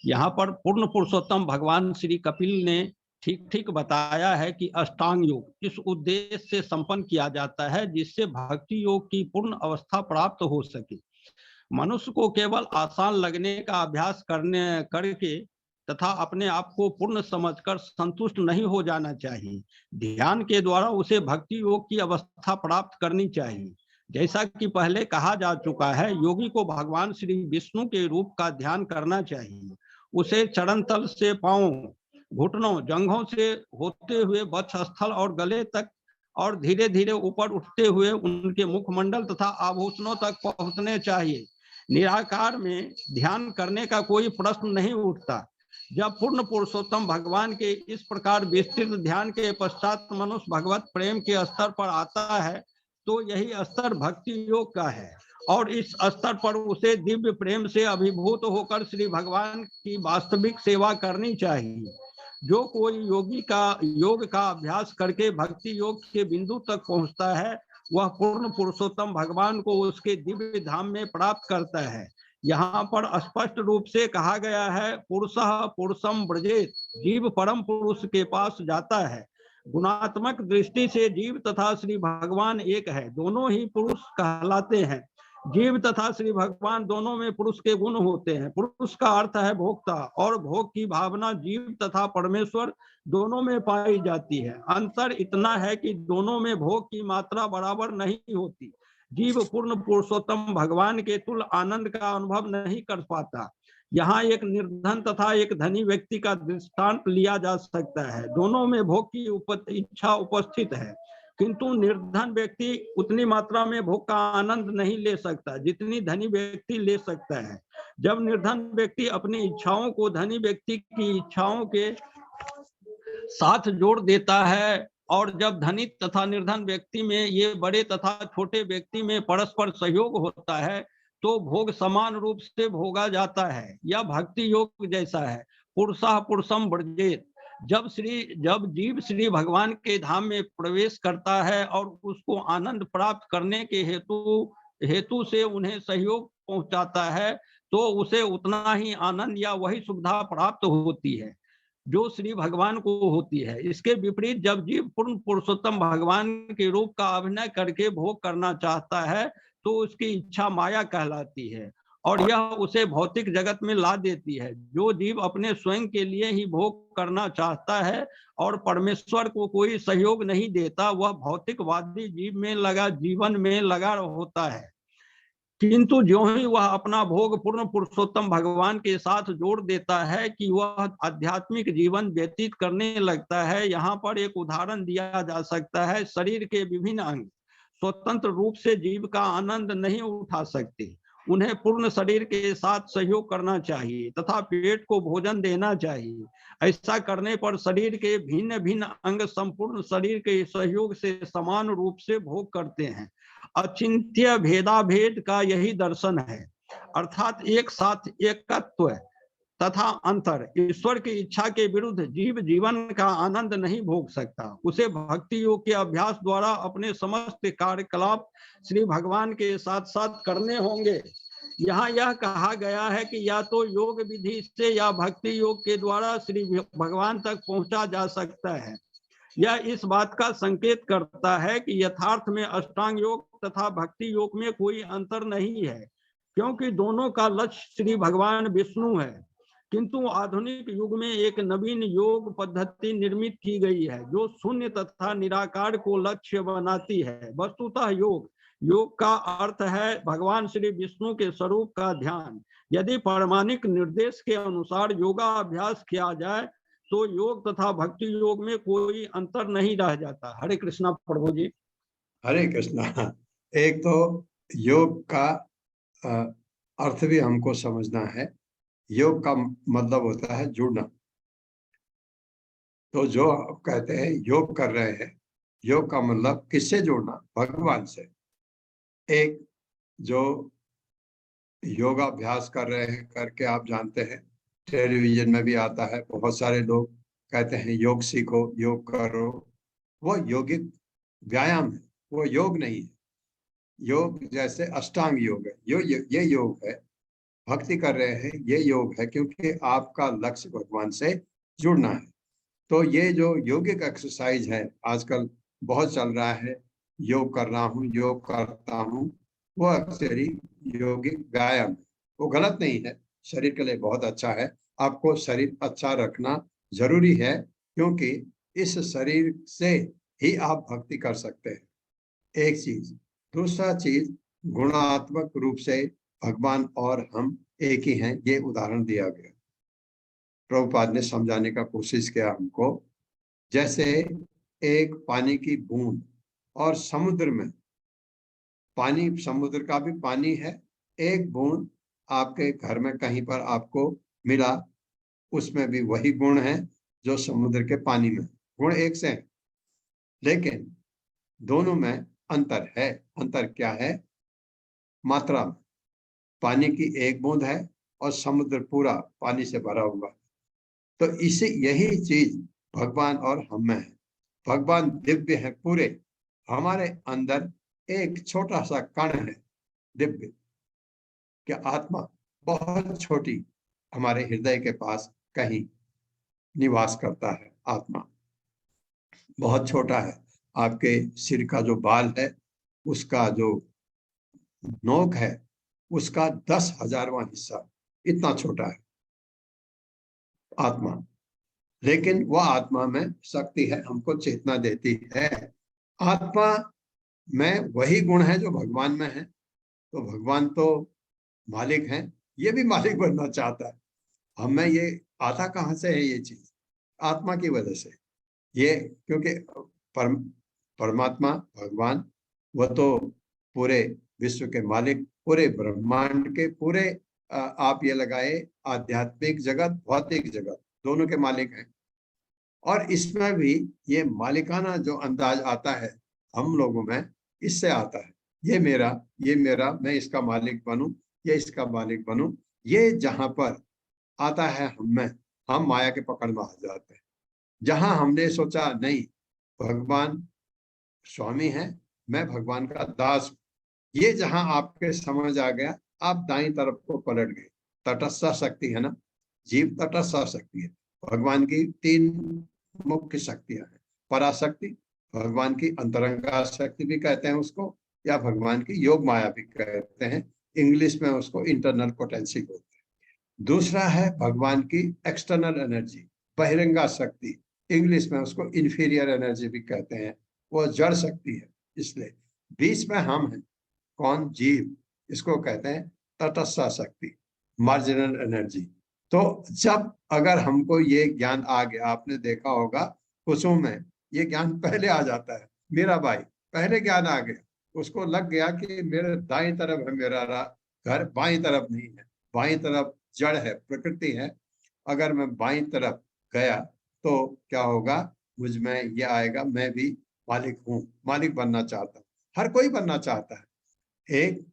यहाँ पर पूर्ण पुरुषोत्तम भगवान श्री कपिल ने ठीक ठीक बताया है कि अष्टांग योग इस उद्देश्य से संपन्न किया जाता है जिससे भक्ति योग की पूर्ण अवस्था प्राप्त हो सके। मनुष्य को केवल आसान लगने का अभ्यास करके तथा अपने आप को पूर्ण समझकर संतुष्ट नहीं हो जाना चाहिए। ध्यान के द्वारा उसे भक्ति योग की अवस्था प्राप्त करनी चाहिए। जैसा कि पहले कहा जा चुका है, योगी को भगवान श्री विष्णु के रूप का ध्यान करना चाहिए। उसे चरण तल से पांव, घुटनों, जंघों से होते हुए वक्षस्थल और गले तक और धीरे धीरे ऊपर उठते हुए उनके मुखमंडल तथा आभूषणों तक पहुंचने चाहिए। निराकार में ध्यान करने का कोई प्रश्न नहीं उठता। जब पूर्ण पुरुषोत्तम भगवान के इस प्रकार विस्तृत ध्यान के पश्चात मनुष्य भगवत प्रेम के स्तर पर आता है तो यही स्तर भक्ति योग का है, और इस स्तर पर उसे दिव्य प्रेम से अभिभूत होकर श्री भगवान की वास्तविक सेवा करनी चाहिए। जो कोई योग का अभ्यास करके भक्ति योग के बिंदु तक पहुंचता है वह पूर्ण पुरुषोत्तम भगवान को उसके दिव्य धाम में प्राप्त करता है। यहाँ पर स्पष्ट रूप से कहा गया है पुरुषः पुरुषम ब्रजेत, जीव परम पुरुष के पास जाता है। गुणात्मक दृष्टि से जीव तथा श्री भगवान एक है, दोनों ही पुरुष कहलाते हैं। जीव तथा श्री भगवान दोनों में पुरुष के गुण होते हैं। पुरुष का अर्थ है भोक्ता, और भोग की भावना जीव तथा परमेश्वर दोनों में पाई जाती है। अंतर इतना है कि दोनों में भोग की मात्रा बराबर नहीं होती। जीव पूर्ण पुरुषोत्तम भगवान के तुल्य आनंद का अनुभव नहीं कर पाता। यहाँ एक निर्धन तथा एक धनी व्यक्ति का दृष्टांत लिया जा सकता है। दोनों में भोग की इच्छा उपस्थित है, किंतु निर्धन व्यक्ति उतनी मात्रा में भोग का आनंद नहीं ले सकता जितनी धनी व्यक्ति ले सकता है। जब निर्धन व्यक्ति अपनी इच्छाओं को धनी व्यक्ति की इच्छाओं के साथ जोड़ देता है, और जब धनी तथा निर्धन व्यक्ति में ये बड़े तथा छोटे व्यक्ति में परस्पर सहयोग होता है, तो भोग समान रूप से भोगा जाता है। यह भक्ति योग जैसा है। पुरुषः पुरुषम ब्रजेत, जब जीव श्री भगवान के धाम में प्रवेश करता है और उसको आनंद प्राप्त करने के हेतु से उन्हें सहयोग पहुंचाता है, तो उसे उतना ही आनंद या वही सुविधा प्राप्त होती है जो श्री भगवान को होती है। इसके विपरीत जब जीव पूर्ण पुरुषोत्तम भगवान के रूप का अभिनय करके भोग करना चाहता है, तो उसकी इच्छा माया कहलाती है, और यह उसे भौतिक जगत में ला देती है। जो जीव अपने स्वयं के लिए ही भोग करना चाहता है और परमेश्वर को कोई सहयोग नहीं देता, वह भौतिकवादी जीवन में लगा होता है। किंतु जो ही वह अपना भोग पूर्ण पुरुषोत्तम भगवान के साथ जोड़ देता है कि वह आध्यात्मिक जीवन व्यतीत करने लगता है। यहाँ पर एक उदाहरण दिया जा सकता है। शरीर के विभिन्न अंग स्वतंत्र रूप से जीव का आनंद नहीं उठा सकते। उन्हें पूर्ण शरीर के साथ सहयोग करना चाहिए तथा पेट को भोजन देना चाहिए। ऐसा करने पर शरीर के भिन्न भिन्न अंग संपूर्ण शरीर के सहयोग से समान रूप से भोग करते हैं। अचिंत्य भेदाभेद का यही दर्शन है, अर्थात एक साथ एकत्व तथा अंतर। ईश्वर की इच्छा के विरुद्ध जीव जीवन का आनंद नहीं भोग सकता। उसे भक्ति योग के अभ्यास द्वारा अपने समस्त कार्यकलाप श्री भगवान के साथ साथ करने होंगे। यहाँ यह कहा गया है कि या तो योग विधि से या भक्ति योग के द्वारा श्री भगवान तक पहुंचा जा सकता है। यह इस बात का संकेत करता है कि यथार्थ में अष्टांग योग तथा भक्ति योग में कोई अंतर नहीं है, क्योंकि दोनों का लक्ष्य श्री भगवान विष्णु है। किंतु आधुनिक युग में एक नवीन योग पद्धति निर्मित की गई है जो शून्य तथा निराकार को लक्ष्य बनाती है। वस्तुतः योग का अर्थ है भगवान श्री विष्णु के स्वरूप का ध्यान। यदि प्रामाणिक निर्देश के अनुसार योगाभ्यास किया जाए तो योग तथा भक्ति योग में कोई अंतर नहीं रह जाता। हरे कृष्णा प्रभु जी। हरे कृष्णा। एक तो योग का अर्थ भी हमको समझना है। योग का मतलब होता है जुड़ना। तो जो कहते हैं योग कर रहे हैं, योग का मतलब किससे जुड़ना? भगवान से। एक जो योगाभ्यास कर रहे हैं करके आप जानते हैं, टेलीविजन में भी आता है, बहुत सारे लोग कहते हैं योग सीखो, योग करो। वो योगिक व्यायाम है, वो योग नहीं है। योग जैसे अष्टांग योग है, ये योग है। भक्ति कर रहे हैं, ये योग है, क्योंकि आपका लक्ष्य भगवान से जुड़ना है। तो ये जो योगिक एक्सरसाइज है आजकल बहुत चल रहा है, योग कर रहा हूँ, योग करता हूँ, वो अक्सर ही योगिक व्यायाम। वो गलत नहीं है, शरीर के लिए बहुत अच्छा है। आपको शरीर अच्छा रखना जरूरी है, क्योंकि इस शरीर से ही आप भक्ति कर सकते हैं। एक चीज। दूसरा चीज, गुणात्मक रूप से भगवान और हम एक ही हैं, ये उदाहरण दिया गया। प्रभुपाद ने समझाने का कोशिश किया हमको। जैसे एक पानी की बूंद और समुद्र में पानी, समुद्र का भी पानी है। एक बूंद आपके घर में कहीं पर आपको मिला, उसमें भी वही गुण है जो समुद्र के पानी में। गुण एक से हैं, लेकिन दोनों में अंतर है। अंतर क्या है? मात्रा में। पानी की एक बूंद है और समुद्र पूरा पानी से भरा हुआ है। तो इसे यही चीज भगवान और हम में है। भगवान दिव्य है पूरे, हमारे अंदर एक छोटा सा कण है दिव्य, कि आत्मा बहुत छोटी हमारे हृदय के पास कहीं निवास करता है। आत्मा बहुत छोटा है, आपके सिर का जो बाल है उसका जो नोक है उसका 10,000वां हिस्सा, इतना छोटा है आत्मा। लेकिन वह आत्मा में शक्ति है, हमको चेतना देती है। आत्मा में वही गुण है जो भगवान में है। तो भगवान तो मालिक हैं, ये भी मालिक बनना चाहता है। हमें ये आता कहाँ से है? ये चीज आत्मा की वजह से। ये क्योंकि परमात्मा भगवान वह तो पूरे विश्व के मालिक, पूरे ब्रह्मांड के, पूरे आप ये लगाए आध्यात्मिक जगत, भौतिक जगत, दोनों के मालिक हैं। और इसमें भी ये मालिकाना जो अंदाज आता है हम लोगों में, इससे आता है ये मेरा, मैं इसका मालिक बनूं, ये इसका मालिक बनूं। ये जहां पर आता है हम माया के पकड़ में आ जाते हैं। जहां हमने सोचा नहीं भगवान स्वामी है, मैं भगवान का दास हूं, ये जहां आपके समझ आ गया, आप दाईं तरफ को पलट गए। तटस्थ शक्ति है ना, जीव तटस्थ शक्ति है। भगवान की 3 मुख्य शक्तियां हैं। पराशक्ति, भगवान की अंतरंगा शक्ति भी कहते हैं उसको, या भगवान की योग माया भी कहते हैं, इंग्लिश में उसको इंटरनल पोटेंसी बोलते हैं। दूसरा है भगवान की एक्सटर्नल एनर्जी, बहिरंगा शक्ति, इंग्लिश में उसको इंफीरियर एनर्जी भी कहते हैं, वो जड़ शक्ति है। इसलिए बीच में हम हैं, कौन? जीव, इसको कहते हैं तटस्थ शक्ति, मार्जिनल एनर्जी। तो जब अगर हमको ये ज्ञान आ गया, आपने देखा होगा कुसुम में ये ज्ञान पहले आ जाता है, मेरा भाई पहले ज्ञान आ गया, उसको लग गया कि मेरे दाईं तरफ है मेरा घर, बाईं तरफ नहीं है। बाईं तरफ जड़ है, प्रकृति है। अगर मैं बाईं तरफ गया तो क्या होगा? मुझ में ये आएगा, मैं भी मालिक हूँ, मालिक बनना चाहता हूँ। हर कोई बनना चाहता है। एक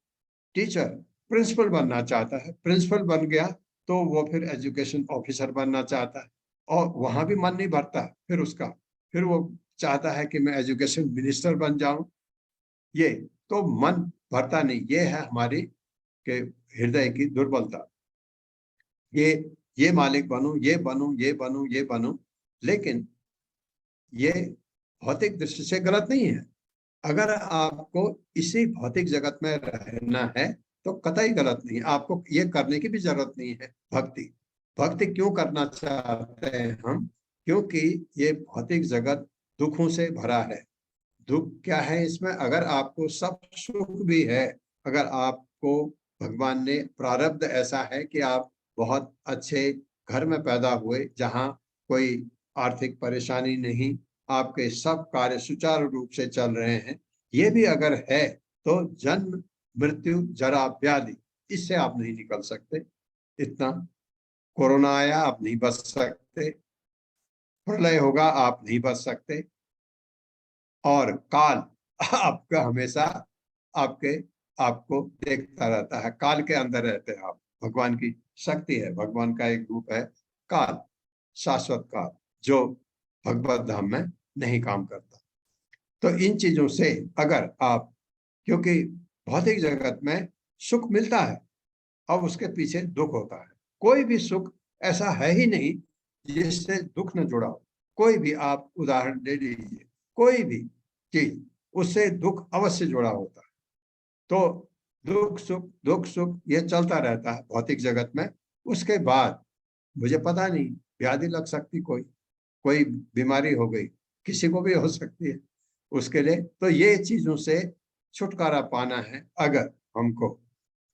टीचर प्रिंसिपल बनना चाहता है, प्रिंसिपल बन गया तो वो फिर एजुकेशन ऑफिसर बनना चाहता है, और वहां भी मन नहीं भरता फिर उसका, फिर वो चाहता है कि मैं एजुकेशन मिनिस्टर बन जाऊं। ये तो मन भरता नहीं। ये है हमारी के हृदय की दुर्बलता। ये मालिक बनूं, ये बनूं, ये बनूं, ये बनूं, लेकिन ये भौतिक दृष्टि से गलत नहीं है। अगर आपको इसी भौतिक जगत में रहना है तो कतई गलत नहीं। आपको ये करने की भी जरूरत नहीं है। भक्ति क्यों करना चाहते हैं हम? क्योंकि ये भौतिक जगत दुखों से भरा है। दुख क्या है इसमें? अगर आपको सब सुख भी है, अगर आपको भगवान ने प्रारब्ध ऐसा है कि आप बहुत अच्छे घर में पैदा हुए, जहां कोई आर्थिक परेशानी नहीं, आपके सब कार्य सुचारू रूप से चल रहे हैं, ये भी अगर है तो जन्म, मृत्यु, जरा, व्याधि, इससे आप नहीं निकल सकते। इतना कोरोना आया, आप नहीं बच सकते। प्रलय होगा, आप नहीं बच सकते। और काल आपका हमेशा आपको देखता रहता है। काल के अंदर रहते हैं आप। भगवान की शक्ति है, भगवान का एक रूप है काल, शाश्वत काल, जो भगवत धाम में नहीं काम करता। तो इन चीजों से अगर आप, क्योंकि भौतिक जगत में सुख मिलता है, अब उसके पीछे दुख होता है। कोई भी सुख ऐसा है ही नहीं जिससे दुख न जुड़ा हो। कोई भी आप उदाहरण ले लीजिए, कोई भी चीज, उससे दुख अवश्य जुड़ा होता है। तो दुख सुख ये चलता रहता है भौतिक जगत में। उसके बाद मुझे पता नहीं, व्याधि लग सकती, कोई बीमारी हो गई, किसी को भी हो सकती है। उसके लिए तो ये चीजों से छुटकारा पाना है अगर हमको,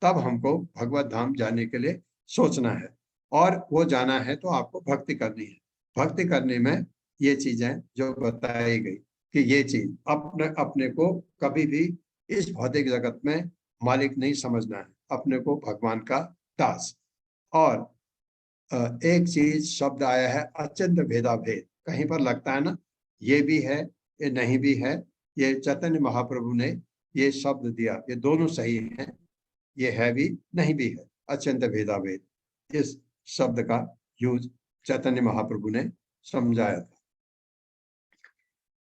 तब हमको भगवत धाम जाने के लिए सोचना है। और वो जाना है तो आपको भक्ति करनी है। भक्ति करने में ये चीजें जो बताई गई, कि ये चीज अपने को कभी भी इस भौतिक जगत में मालिक नहीं समझना है, अपने को भगवान का दास। और एक चीज शब्द आया है अचिंत्य भेदा भेद, कहीं पर लगता है ना ये भी है ये नहीं भी है। ये चैतन्य महाप्रभु ने ये शब्द दिया, ये दोनों सही हैं, ये है भी नहीं भी है। अचिंत्य भेदा भेद, इस शब्द का यूज चैतन्य महाप्रभु ने समझाया था।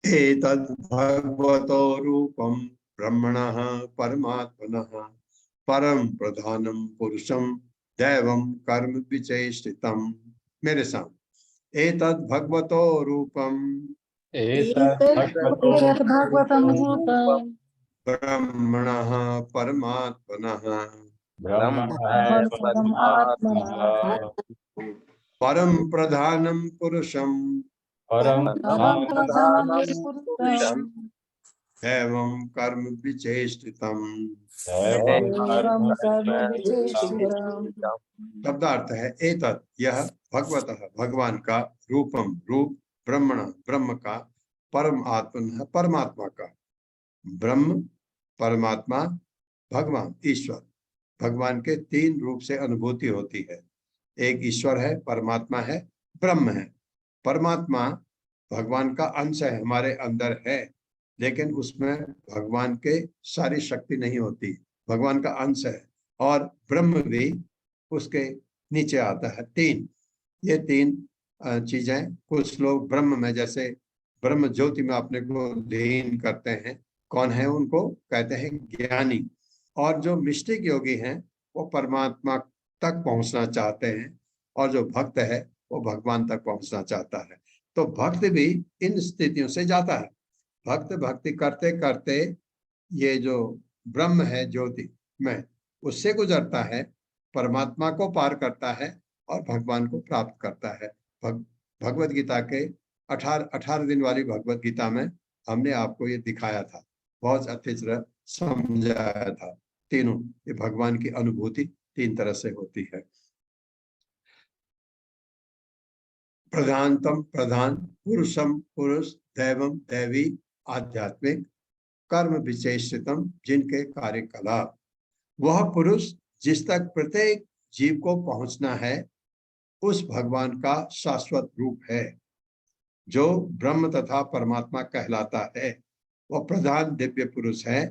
एतद् भगवतो रूपम ब्रह्मणः परमात्मनः परम प्रधानम पुरुषम दैवम कर्म विचेष्टितम। मेरे साथ एतद् भगवतो रूपम एतद् भगवतो एतद् भगवतं रूपं ब्रह्मणः परमात्मनः ब्रह्मणः परमात्मनः परम प्रधानम पुरुषम परम परं प्रधानं प्रधानम् पुरुषं एवं कर्म विचेष्टितम। दैवं एवं कर्म कर्म विचेष्टितम्। शब्दार्थ है एतत् यह भगवतः भगवान का रूपम रूप ब्रह्मण ब्रह्म का परम आत्मा परमात्मा का ब्रह्म परमात्मा भगवान ईश्वर भगवान के तीन रूप से अनुभूति होती है। एक ईश्वर है, परमात्मा है, ब्रह्म है। परमात्मा भगवान का अंश है, हमारे अंदर है, लेकिन उसमें भगवान के सारी शक्ति नहीं होती, भगवान का अंश है। और ब्रह्म भी उसके नीचे आता है। ये तीन चीजें कुछ लोग ब्रह्म में, जैसे ब्रह्म ज्योति में अपने को लीन करते हैं। कौन है? उनको कहते हैं ज्ञानी। और जो मिस्टिक योगी हैं वो परमात्मा तक पहुंचना चाहते हैं, और जो भक्त है वो भगवान तक पहुंचना चाहता है। तो भक्त भी इन स्थितियों से जाता है। भक्त भक्ति करते करते ये जो ब्रह्म है ज्योति में, उससे गुजरता है, परमात्मा को पार करता है और भगवान को प्राप्त करता है। भगवत गीता के 18 दिन वाली भगवत गीता में हमने आपको ये दिखाया था, बहुत अच्छी तरह समझाया था। तीनों ये भगवान की अनुभूति तीन तरह से होती है। प्रधानतम प्रधान, पुरुषम पुरुष, दैवम दैवी, आध्यात्मिक, कर्म विशेषितम जिनके कार्यकलाप। वह पुरुष जिस तक प्रत्येक जीव को पहुंचना है उस भगवान का शाश्वत रूप है, जो ब्रह्म तथा परमात्मा कहलाता है। वह प्रधान दिव्य पुरुष है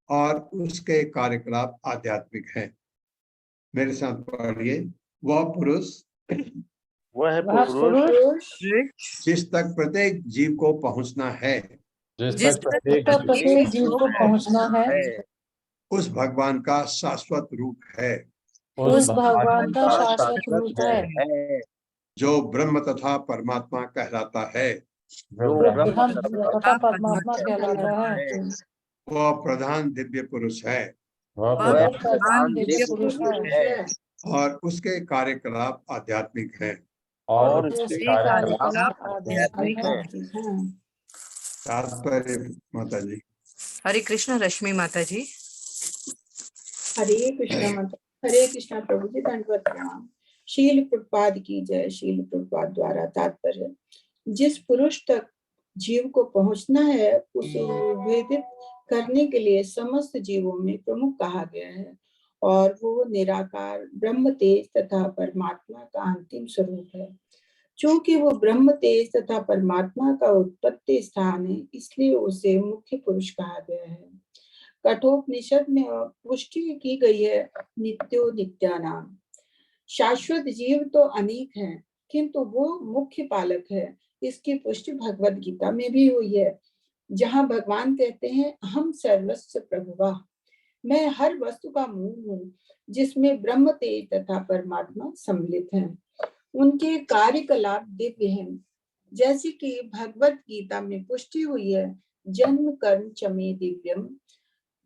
और उसके कार्यकलाप आध्यात्मिक हैं। मेरे साथ पढ़िए। वह पुरुष वह पुरुष जिस तक प्रत्येक जीव को पहुंचना है जिस तक प्रत्येक जीव को पहुंचना है उस भगवान का शाश्वत रूप है, उस भगवान का शाश्वत रूप है, जो ब्रह्म तथा परमात्मा कहलाता है। जो ब्रह्म तथा परमात्मा कहलाता है। वह प्रधान दिव्य पुरुष है वह वह प्रधान प्रधान दिव्य पुरुष है और उसके कार्यकलाप आध्यात्मिक हैं। और उसके उसके कार्यकलाप आध्यात्मिक हैं। तात्पर्य माता जी। हरे कृष्ण रश्मि माता जी। हरे कृष्णा माता, हरे कृष्णा प्रभु जी, दंडवत प्रणाम। शील प्रभुपाद की जय। शील प्रभुपाद द्वारा तात्पर्य, जिस पुरुष तक जीव को पहुंचना है उसे विवेदित करने के लिए समस्त जीवों में प्रमुख कहा गया है, और वो निराकार ब्रह्म तेज तथा परमात्मा का अंतिम स्वरूप है। चूंकि वो ब्रह्म तेज तथा परमात्मा का उत्पत्ति स्थान है, इसलिए उसे मुख्य पुरुष कहा गया है। कठोपनिषद में पुष्टि की गई है, नित्यो नित्यानाम। शाश्वत जीव तो अनेक हैं, किंतु वो मुख्य पालक है। इसकी पुष्टि भगवत गीता में भी हुई है, जहां भगवान कहते हैं, हम सर्वस्व प्रभुवा, मैं हर वस्तु का मूल हूँ, जिसमें ब्रह्म तेज तथा परमात्मा सम्मिलित हैं। उनके कार्यकलाप दिव्य हैं, जैसे कि भगवत गीता में पुष्टि हुई है, जन्म कर्म चमे दिव्यम।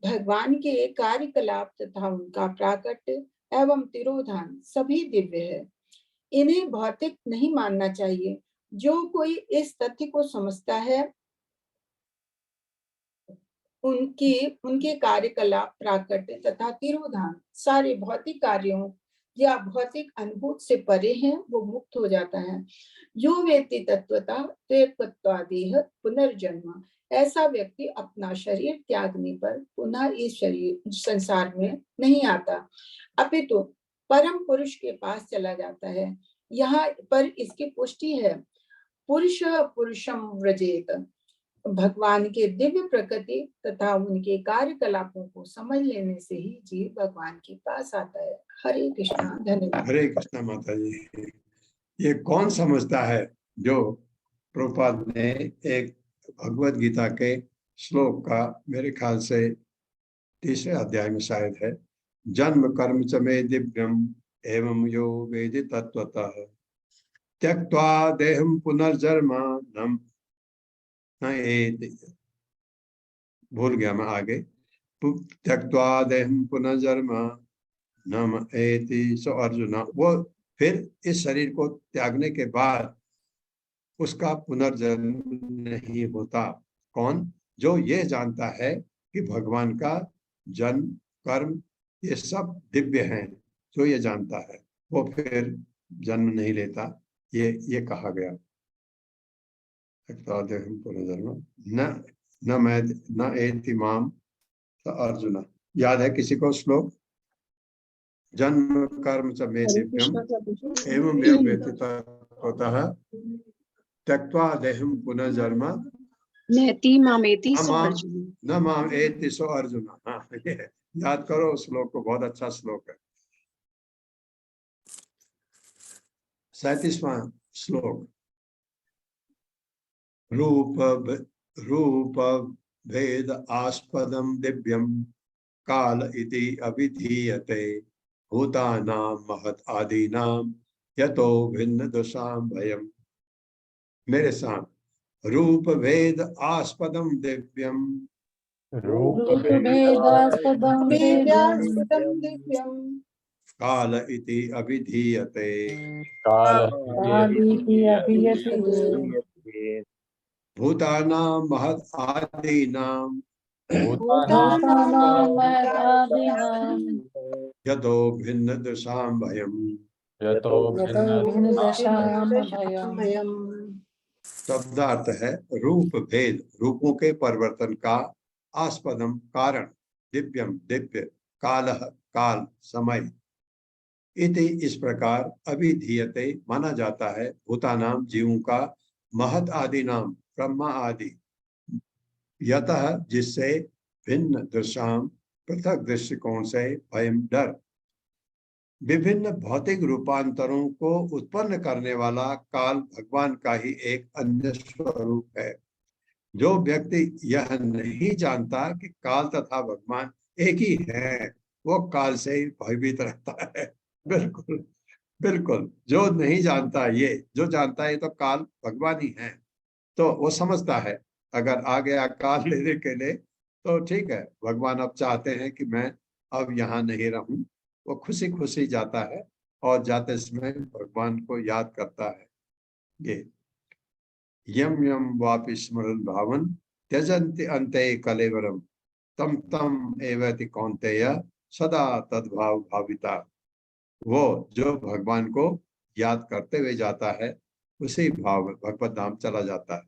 भगवान के कार्यकलाप तथा उनका प्राकट्य एवं तिरोधान सभी दिव्य है। इन्हें भौतिक नहीं मानना चाहिए। जो कोई इस तथ्य को समझता है, उनके कार्यकलाप प्राकट्य तथा तिरोधान सारे भौतिक कार्यों या भौतिक अनुभूत से परे हैं, वो मुक्त हो जाता है। जो व्यक्ति तत्वता देह पुनर्जन्म, ऐसा व्यक्ति अपना शरीर त्यागने पर पुनः इस शरीर संसार में नहीं आता, अपितु परम पुरुष के पास चला जाता है। यहाँ पर इसकी पुष्टि है, पुरुष पुरुषम व्रजेत। भगवान के दिव्य प्रकृति तथा उनके कार्यकलापों को समझ लेने से ही जीव भगवान के पास आता है। हरे कृष्णा। धन्यवाद। हरे कृष्णा माता जी। ये कौन समझता है? जो प्रभुपाद ने एक भगवत गीता के श्लोक का मेरे ख्याल से तीसरे अध्याय में शायद है, जन्म कर्म च मे दिव्यम एवं यो वेदि तत्वतः त्यक्त्वा देहं पुनर्जन्म न एति, भूल गया मैं आगे, त्यक्त्वा देहं पुनर्जन्म न एति सो अर्जुन, वो फिर इस शरीर को त्यागने के बाद उसका पुनर्जन्म नहीं होता। कौन? जो ये जानता है कि भगवान का जन्म कर्म ये सब दिव्य हैं, जो ये जानता है वो फिर जन्म नहीं लेता। ये कहा गया, पुनर्जन्म न मैं न एति माम अर्जुन। याद है किसी को श्लोक? जन्म कर्म च मे दिव्यम एवं व्यतीतः त्यक्त्वा देहं पुनर्जन्म नेति मामेति सो माम अर्जुन। न माम एति सो अर्जुन। हाँ, ये याद करो श्लोक को, बहुत अच्छा श्लोक है। 37वां श्लोक, रूप भेद आस्पदम दिव्यम काल इति अभिधीयते भूतानां महत् आदीनां यतो भिन्न दशां भयम्। मेरे साथ, रूप भेद आस्पदम दिव्यम, रूपभेदास्पदं वेदास्पदं दिव्यं काल इति अभिधीयते कालीति अभियते भूतानां महत् आदीनां भूतानां महदादीनां यतो भिन्न दशां भयम्। यतो भिन्नदशां भयम्। शब्दार्थ है रूप भेद, रूपों के परिवर्तन का, आस्पदम कारण, दिव्यम दिव्य, कालः काल समय, इति इस प्रकार, अभिधीयते माना जाता है, भूतानाम जीवों का, महत् आदि नाम ब्रह्मा आदि, यतः जिससे, भिन्न दृश्याम पृथक दृष्टिकोण से, भयम डर, विभिन्न भौतिक रूपांतरों को उत्पन्न करने वाला काल भगवान का ही एक अन्य स्वरूप है। जो व्यक्ति यह नहीं जानता कि काल तथा भगवान एक ही है, वो काल से ही भयभीत रहता है। बिल्कुल बिल्कुल, जो नहीं जानता, ये जो जानता है तो काल भगवान ही है, तो वो समझता है अगर आ गया काल लेने के लिए तो ठीक है, भगवान अब चाहते हैं कि मैं अब यहाँ नहीं रहूं, वो खुशी खुशी जाता है और जाते समय भगवान को याद करता है। ये यम यम वापि स्मरन् भावन त्यजन्ति अन्ते कलेवरम तम तम एवति कौन्तेय सदा तद्भाव भाविता। वो जो भगवान को याद करते हुए जाता है, उसी भाव भगवत धाम चला जाता है।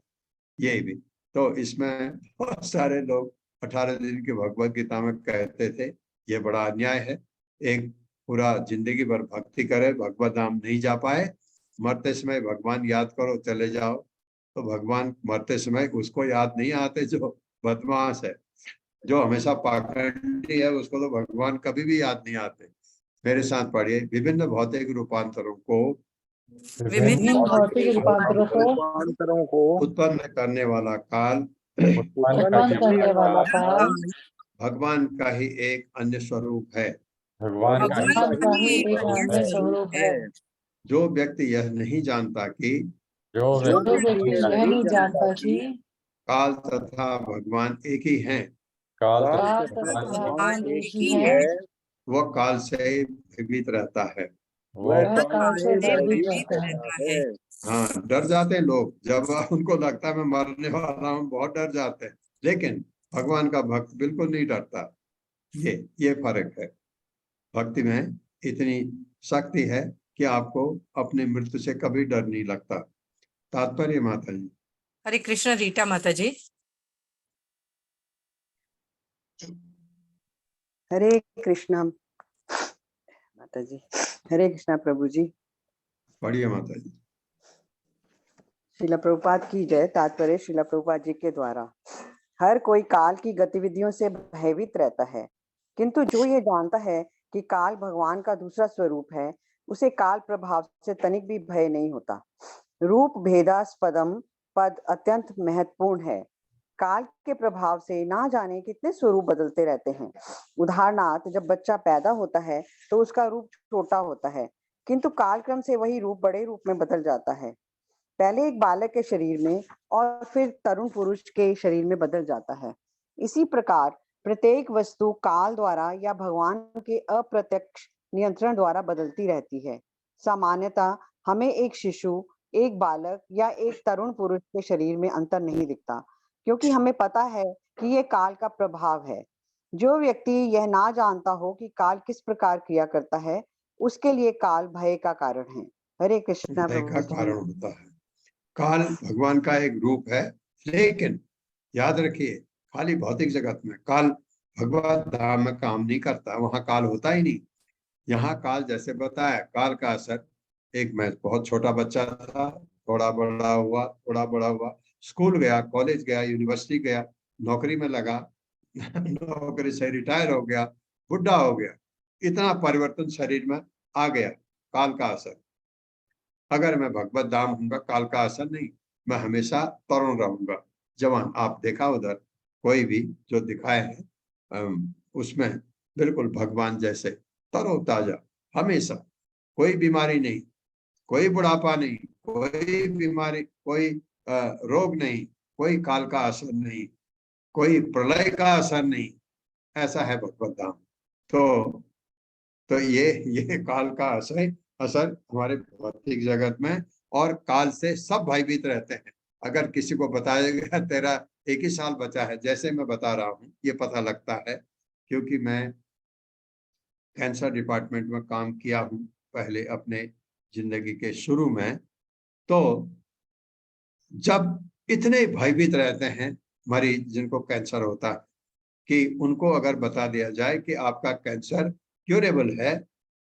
ये भी तो इसमें बहुत सारे लोग 18 दिन की भगवत गीता में कहते थे ये बड़ा अन्याय है, एक पूरा जिंदगी भर भक्ति करे, भगवत धाम नहीं जा पाए, मरते समय भगवान याद करो चले जाओ, तो भगवान मरते समय उसको याद नहीं आते जो बदमाश है, जो हमेशा पाखंडी है, उसको तो भगवान कभी भी याद नहीं आते। मेरे साथ पढ़िए, विभिन्न भौतिक रूपांतरों को उत्पन्न करने वाला काल भगवान का ही एक अन्य स्वरूप है। भगवान का ही एक अन्य स्वरूप है। जो व्यक्ति यह नहीं जानता कि जो व्यक्ति यह नहीं जानता कि काल तथा भगवान एक ही हैं, काल तथा भगवान एक ही है, वह काल से भयभीत रहता है। वह काल से भयभीत रहता है। हाँ, डर जाते हैं लोग, जब उनको लगता है मैं मरने वाला हूँ, बहुत डर जाते हैं, लेकिन भगवान का भक्त बिल्कुल नहीं डरता। ये फर्क है। भक्ति में इतनी शक्ति है कि आपको अपनी मृत्यु से कभी डर नहीं लगता। तात्पर्य माता जी। हरे कृष्ण। रीटा माता जी। हरे कृष्णा माता जी। हरे कृष्णा प्रभु जी। पढ़िए माता जी। श्रीला प्रभुपाद की जय। तात्पर्य श्रीला प्रभुपाद जी के द्वारा, हर कोई काल की गतिविधियों से भयभीत रहता है, किंतु जो ये जानता है कि काल भगवान का दूसरा स्वरूप है, उसे काल प्रभाव से तनिक भी भय नहीं होता। रूप भेदास्पदम पद अत्यंत महत्वपूर्ण है। काल के प्रभाव से ना जाने कितने स्वरूप बदलते रहते हैं। उदाहरणार्थ, जब बच्चा पैदा होता है तो उसका रूप छोटा होता है, किंतु कालक्रम से वही रूप बड़े रूप में बदल जाता है। पहले एक बालक के शरीर में और फिर तरुण पुरुष के शरीर में बदल जाता है। इसी प्रकार प्रत्येक वस्तु काल द्वारा या भगवान के अप्रत्यक्ष नियंत्रण द्वारा बदलती रहती है। सामान्यतः हमें एक शिशु, एक बालक या एक तरुण पुरुष के शरीर में अंतर नहीं दिखता, क्योंकि हमें पता है कि ये काल का प्रभाव है। जो व्यक्ति यह ना जानता हो कि काल किस प्रकार क्रिया करता है, उसके लिए काल भय का कारण है। हरे कृष्णा। भय का कारण होता है। काल भगवान का एक रूप है, लेकिन याद रखिए खाली भौतिक जगत में काल भगवत धाम में काम नहीं करता, वहां काल होता ही नहीं। यहाँ काल जैसे बताया, काल का असर, एक मैं बहुत छोटा बच्चा था, थोड़ा बड़ा हुआ, थोड़ा बड़ा हुआ, स्कूल गया, कॉलेज गया, यूनिवर्सिटी गया, नौकरी में लगा, नौकरी से रिटायर हो गया, बुढ़ा हो गया, इतना परिवर्तन शरीर में आ गया, काल का असर। अगर मैं भगवत धाम हूँगा, काल का असर नहीं, मैं हमेशा तरुण रहूंगा, जवान। आप देखा उधर कोई भी जो दिखाए हैं उसमें बिल्कुल भगवान जैसे तरोताजा, हमेशा कोई बीमारी नहीं, कोई बुढ़ापा नहीं, कोई बीमारी, कोई रोग नहीं, कोई काल का असर नहीं, कोई प्रलय का असर नहीं, ऐसा है भगवत धाम। तो ये काल का असर हमारे भौतिक जगत में, और काल से सब भयभीत रहते हैं। अगर किसी को बताया गया तेरा 1 ही साल बचा है, जैसे मैं बता रहा हूँ, ये पता लगता है क्योंकि मैं कैंसर डिपार्टमेंट में काम किया हूँ पहले अपने जिंदगी के शुरू में। तो जब इतने भयभीत रहते हैं मरीज जिनको कैंसर होता है, कि उनको अगर बता दिया जाए कि आपका कैंसर क्यूरेबल है,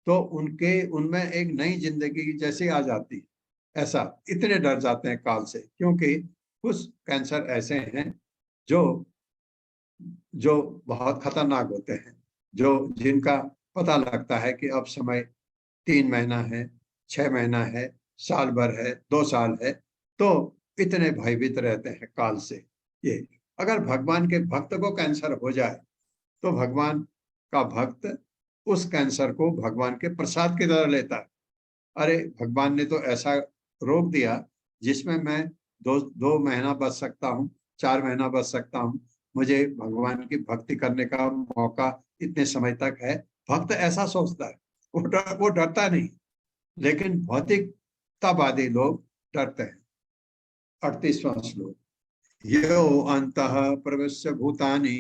तो उनमें एक नई जिंदगी जैसी आ जाती है। ऐसा इतने डर जाते हैं काल से, क्योंकि कुछ कैंसर ऐसे हैं जो बहुत खतरनाक होते हैं, जिनका पता लगता है कि अब समय 3 महीना है, 6 महीना है, साल भर है, 2 साल है, तो इतने भयभीत रहते हैं काल से। ये अगर भगवान के भक्त को कैंसर हो जाए, तो भगवान का भक्त उस कैंसर को भगवान के प्रसाद की तरह लेता है। अरे भगवान ने तो ऐसा रोक दिया जिसमें मैं 2 महीना बच सकता हूँ, 4 महीना बच सकता हूँ, मुझे भगवान की भक्ति करने का मौका इतने समय तक है। भक्त ऐसा सोचता है, वो डरता नहीं, लेकिन भौतिकतावादी लोग डरते हैं। 38वां श्लोक, यो अंतः प्रविश्य भूतानि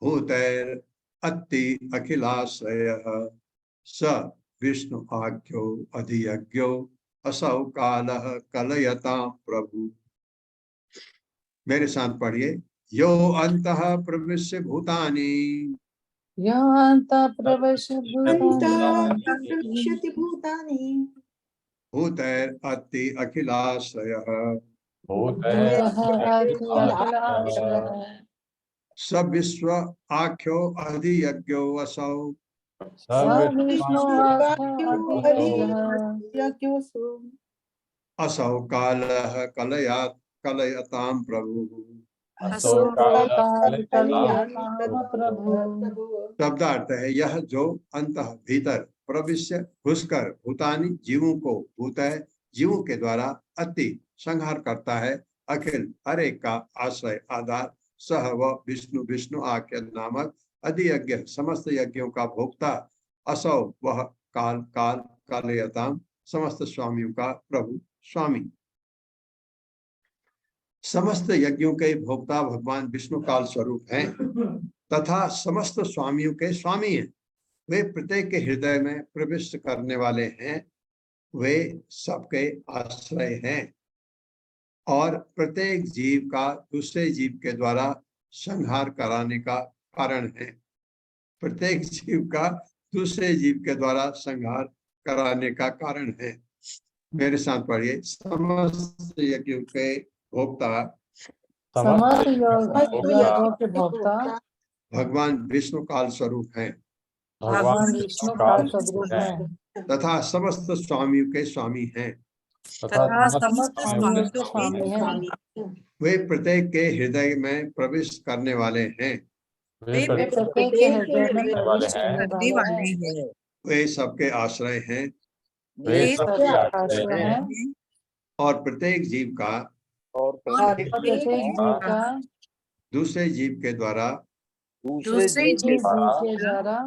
भूतैर अत्ति अखिलाश्रयः स विष्णु आख्यो अधियज्ञो असौ कालः कलयतां प्रभु। मेरे साथ पढ़िए, यो अंतः प्रविश्य भूतानि भूतैर अत्ति अखिलाश्रयः स विश्व आख्यो अधियज्ञो असौ असौ कालः कलयतां प्रभु। शब्दार्थ है, यह जो अंतः भीतर प्रविश्य घुसकर भूतानि जीवों को, भूत है जीवों के द्वारा, अति संहार करता है, अखिल हर एक का आश्रय आधार, सह व विष्णु, विष्णु आख्य नामक अधियज्ञ समस्त यज्ञों का भोक्ता, असौ वह काल, काल कालयताम समस्त स्वामियों का प्रभु स्वामी। समस्त यज्ञों के भोक्ता भगवान विष्णु काल स्वरूप हैं तथा समस्त स्वामियों के स्वामी हैं। वे प्रत्येक के हृदय में प्रविष्ट करने वाले हैं, वे सबके आश्रय हैं और प्रत्येक जीव का दूसरे जीव के द्वारा संहार कराने का कारण है। प्रत्येक जीव का दूसरे जीव के द्वारा संहार कराने का कारण है। मेरे साथ पढ़िए, समस्त यज्ञों के भोक्ता भगवान विष्णु काल स्वरूप हैं भगवान विष्णु काल स्वरूप हैं तथा समस्त स्वामियों के स्वामी हैं। तथा समस्त समस्त स्वामियों के स्वामी हैं। वे प्रत्येक के हृदय में प्रवेश करने वाले हैं। वे वे वे प्रत्येक प्रत्येक के हृदय में करने वाले प्रवेश हैं। करने करने वाले वाले हैं। हैं। वे सबके आश्रय हैं वे वे सबके सबके आश्रय आश्रय हैं हैं और प्रत्येक जीव का और और प्रत्येक प्रत्येक जीव का दूसरे जीव के द्वारा दूसरे दूसरे जीव के दूसरे जीव के द्वारा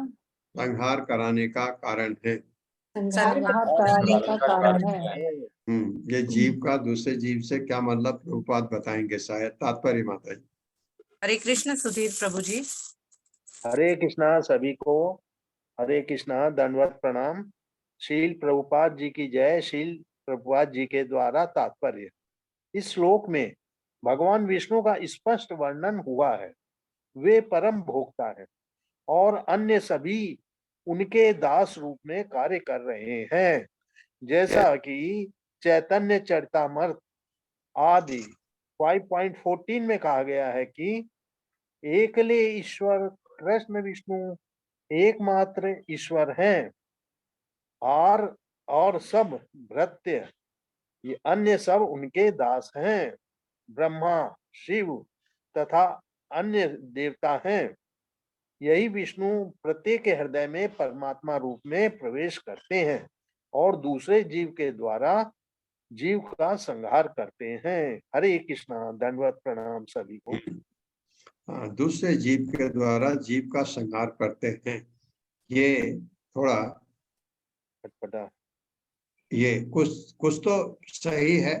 संहार कराने का कारण है। संहार संहार कराने का कारण है। ये जीव का दूसरे जीव से क्या मतलब प्रभुपाद बताएंगे, शायद तात्पर्य माता जी। हरे कृष्ण सुधीर प्रभु जी। हरे कृष्णा सभी को, हरे कृष्णा, दंडवत प्रणाम। शील प्रभुपाद जी की जय। शील प्रभुपाद जी के द्वारा तात्पर्य। इस श्लोक में भगवान विष्णु का स्पष्ट वर्णन हुआ है। वे परम भोक्ता है और अन्य सभी उनके दास रूप में कार्य कर रहे हैं, जैसा कि चैतन्य चरितामृत आदि 5.14 में कहा गया है कि एकले ईश्वर कृष्ण विष्णु एकमात्र ईश्वर हैं और सब भृत्य ये अन्य सब उनके दास हैं। ब्रह्मा, शिव तथा अन्य देवता हैं। यही विष्णु प्रत्येक के हृदय में परमात्मा रूप में प्रवेश करते हैं और दूसरे जीव के द्वारा जीव का संहार करते हैं। हरे कृष्णा, दंडवत प्रणाम सभी को। हाँ, दूसरे जीव के द्वारा जीव का संहार करते हैं। ये थोड़ा अटपटा, ये कुछ तो सही है,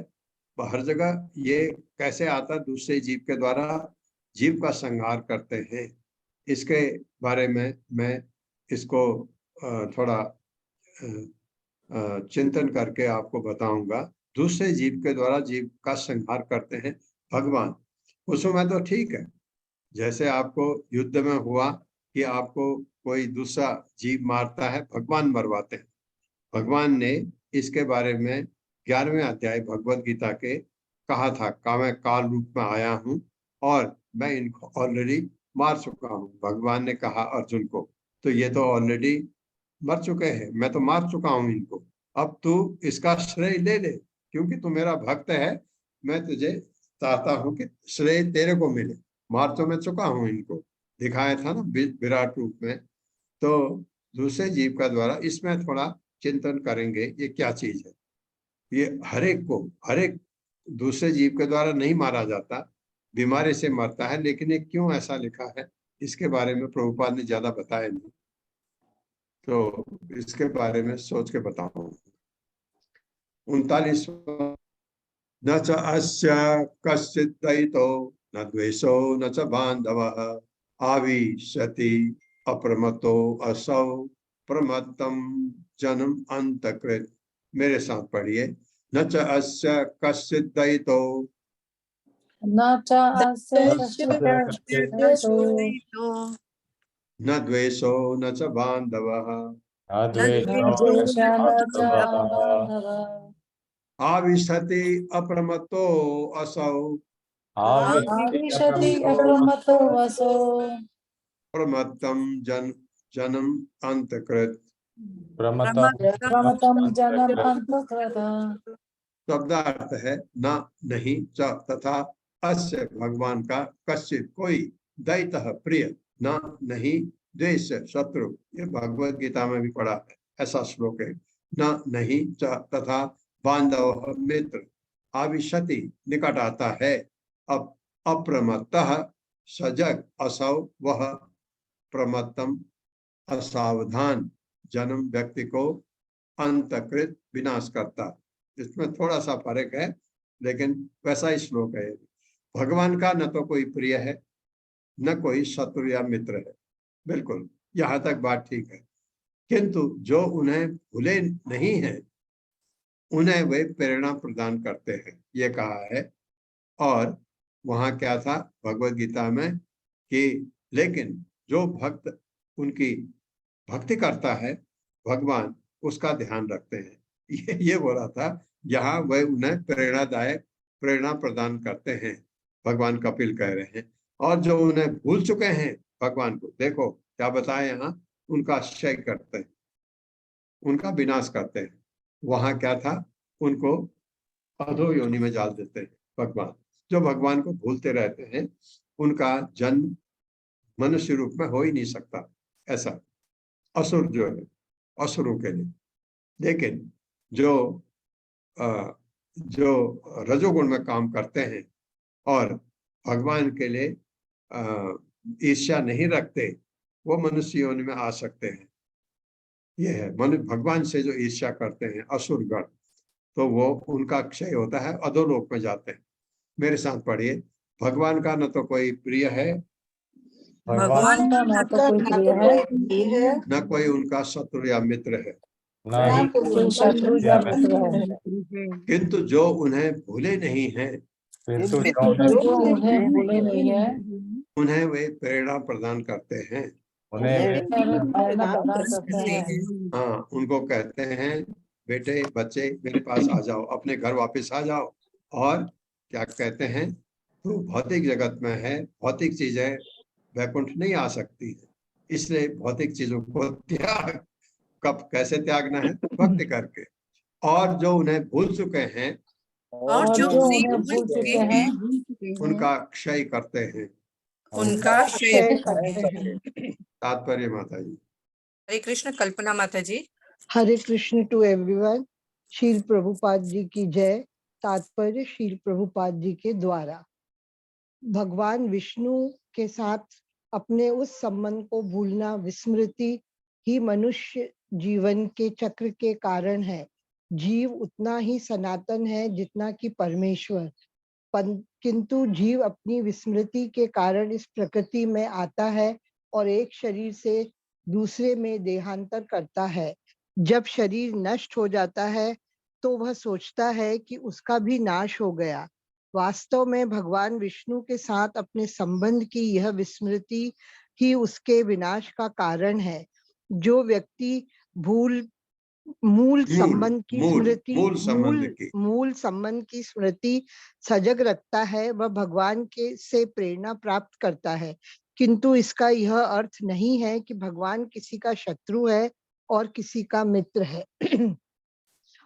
हर जगह ये कैसे आता, दूसरे जीव के द्वारा जीव का संहार करते हैं, इसके बारे में मैं इसको थोड़ा चिंतन करके आपको बताऊंगा। दूसरे जीव के द्वारा जीव का संहार करते हैं भगवान, उसमें तो ठीक है। जैसे आपको युद्ध में हुआ कि आपको कोई दूसरा जीव मारता है, भगवान मरवाते हैं। भगवान ने इसके बारे में 11वें अध्याय भगवत गीता के कहा था कि मैं काल रूप में आया हूं और मैं इनको ऑलरेडी मार चुका हूं। भगवान ने कहा अर्जुन को, तो ये तो ऑलरेडी मर चुके हैं, मैं तो मार चुका हूं इनको, अब तू इसका श्रेय ले ले, क्योंकि तू मेरा भक्त है, मैं तुझे चाहता हूं कि श्रेय तेरे को मिले। मार तो मैं चुका हूं इनको, दिखाया था ना विराट रूप में। तो दूसरे जीव का द्वारा इसमें थोड़ा चिंतन करेंगे ये क्या चीज है। ये हरेक दूसरे जीव के द्वारा नहीं मारा जाता, बीमारी से मरता है, लेकिन ये क्यों ऐसा लिखा है इसके बारे में प्रभुपाद ने ज्यादा बताया नहीं, तो इसके बारे में सोच के बताऊं। 39 न च अस्य कश्चित् दयितो न द्वेषो न च बान्धवः आविशति अप्रमत्तो असौ प्रमत्तम जन्म अंतकृत। मेरे साथ पढ़िए। न च अस्य कश्चित् दयितो न च अस्य कश्चित् दयितो न द्वेषो न च बान्धवः न द्वेषः न च बान्धवः आविशति अप्रमत्तो असौ आविशति अप्रमत्तो असौ प्रमत्तम जन्म अंतकृत। प्रमत्तम जन्म अंतकृत। शब्दार्थ है न, नहीं, च तथा अस्य भगवान का कश्चित कोई, दैतः प्रिय, न नहीं, द्वेष शत्रु। ये भगवत गीता में भी पढ़ा है, ऐसा श्लोक है। न नहीं, च तथा बांधव मित्र, आविशति निकट आता है, अब अप्रमत्तः सजग, असौ वह, प्रमत्तम असावधान, जन्म व्यक्ति को अंतकृत विनाश करता। इसमें थोड़ा सा फर्क है, लेकिन वैसा ही श्लोक है। भगवान का न तो कोई प्रिय है न कोई शत्रु या मित्र है, बिल्कुल यहाँ तक बात ठीक है। किंतु जो उन्हें भूले नहीं है उन्हें वे प्रेरणा प्रदान करते हैं, ये कहा है। और वहां क्या था भगवत गीता में कि लेकिन जो भक्त उनकी भक्ति करता है भगवान उसका ध्यान रखते हैं, ये बोला था। यहाँ वह उन्हें प्रेरणा प्रदान करते हैं, भगवान कपिल कह रहे हैं। और जो उन्हें भूल चुके हैं भगवान को, देखो क्या बताया यहाँ, उनका क्षय करते हैं, उनका विनाश करते हैं। वहां क्या था, उनको अधो योनि में डाल देते हैं भगवान। जो भगवान को भूलते रहते हैं उनका जन्म मनुष्य रूप में हो ही नहीं सकता, ऐसा असुर जो है, असुरों के लिए। लेकिन जो रजोगुण में काम करते हैं और भगवान के लिए ईर्ष्या नहीं रखते, वो मनुष्य योनि में आ सकते हैं। यह है मनुष्य भगवान से जो ईर्ष्या करते हैं असुरगण, तो वो उनका क्षय होता है, अधोलोक में जाते हैं। मेरे साथ पढ़िए, भगवान का न तो कोई प्रिय है, भगवान का ना तो कोई प्रिय है, न कोई उनका शत्रु या मित्र है, ना ही कोई शत्रु या मित्र है, किंतु जो उन्हें भूले नहीं हैं किंतु किंतु जो उन्हें भूले नहीं है उन्हें वे प्रेरणा प्रदान करते हैं। उन्हें प्रेरणा प्रदान करते हैं। हाँ, उनको कहते हैं बेटे बच्चे मेरे पास आ जाओ, अपने घर वापस आ जाओ। और क्या कहते हैं, तो भौतिक जगत में है, भौतिक चीजें वैकुंठ नहीं आ सकती है, इसलिए भौतिक चीजों को त्याग, कब कैसे त्यागना है, भक्ति करके। और जो उन्हें भूल चुके हैं और जो उन्हें भूल चुके हैं उनका क्षय करते हैं। उनका क्षय करते हैं। तात्पर्य माता जी। हरे कृष्ण। कल्पना माता जी। हरे कृष्ण टू एवरीवन। शील प्रभुपाद जी की जय। तात्पर्य शील प्रभुपाद जी के द्वारा। भगवान विष्णु के साथ अपने उस संबंध को भूलना, विस्मृति ही मनुष्य जीवन के चक्र के कारण है। जीव उतना ही सनातन है जितना कि परमेश्वर, किंतु जीव अपनी विस्मृति के कारण इस प्रकृति में आता है और एक शरीर से दूसरे में देहांतर करता है। जब शरीर नष्ट हो जाता है तो वह सोचता है कि उसका भी नाश हो गया। वास्तव में भगवान विष्णु के साथ अपने संबंध की यह विस्मृति ही उसके विनाश का कारण है। जो व्यक्ति मूल संबंध की स्मृति, मूल संबंध की स्मृति सजग रखता है, वह भगवान के से प्रेरणा प्राप्त करता है। किंतु इसका यह अर्थ नहीं है कि भगवान किसी का शत्रु है और किसी का मित्र है।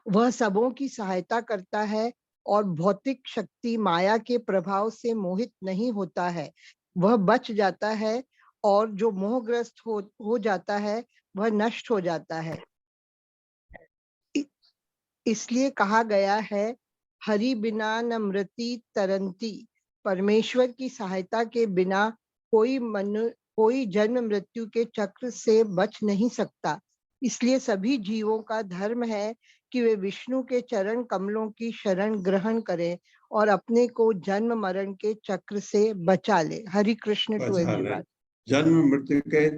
वह सबों की सहायता करता है और भौतिक शक्ति माया के प्रभाव से मोहित नहीं होता है। वह बच जाता है और जो मोहग्रस्त हो जाता है वह नष्ट हो जाता है। इसलिए कहा गया है, हरि बिना न मृति तरंती। परमेश्वर की सहायता के बिना कोई जन्म मृत्यु के चक्र से बच नहीं सकता। इसलिए सभी जीवों का धर्म है कि वे विष्णु के चरण कमलों की शरण ग्रहण करें और अपने को जन्म मरण के चक्र से बचा ले। Hari Krishna to everyone. जन्म मृत्यु के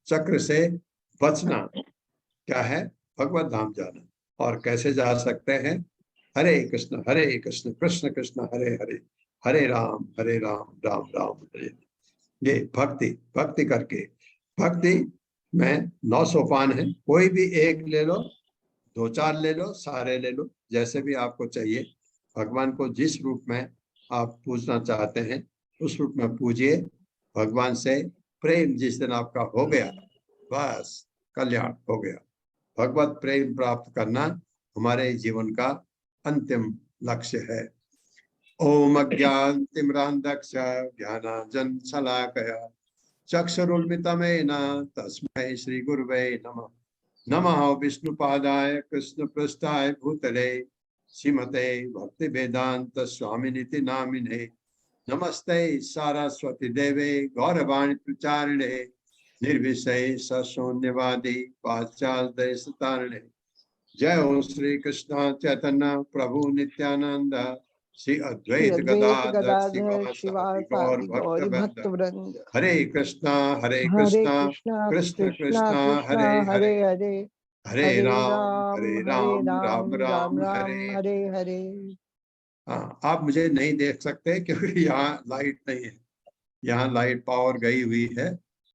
चक्र से बचना क्या है? भगवत धाम जाना। और कैसे जा सकते हैं? हरे कृष्ण कृष्ण कृष्ण हरे हरे, हरे राम राम राम हरे। ये भक्ति करके, भक्ति में 9 सोपान है, कोई भी एक ले लो, 2-4 ले लो, सारे ले लो, जैसे भी आपको चाहिए। भगवान को जिस रूप में आप पूजना चाहते हैं उस रूप में पूजिए। भगवान से प्रेम जिस दिन आपका हो गया, बस कल्याण हो गया। भगवत प्रेम प्राप्त करना हमारे जीवन का अंतिम लक्ष्य है। ओम अज्ञानतिमिरान्धस्य ज्ञानांजन शलाकया चक्षुरुन्मिलितं तस्मै श्री गुरुवे नमः। नमः विष्णुपादाय कृष्णपृष्ठाय भूतले श्रीमते भक्ति वेदांत स्वामिनिति नामिने। नमस्ते सारस्वती देवे गौरवाणी प्रचारिणे निर्विषय शून्यवादी पाश्चात्य तारिणे। जय हो श्री कृष्ण चैतन्य प्रभु नित्यानंद श्री अद्वैत गदाधर शिवासादि गौर भक्तवृंद। हरे कृष्णा कृष्ण कृष्णा हरे हरे, हरे राम राम हरे हरे। हाँ, आप मुझे नहीं देख सकते क्योंकि यहाँ लाइट नहीं है, यहाँ लाइट पावर गई हुई है।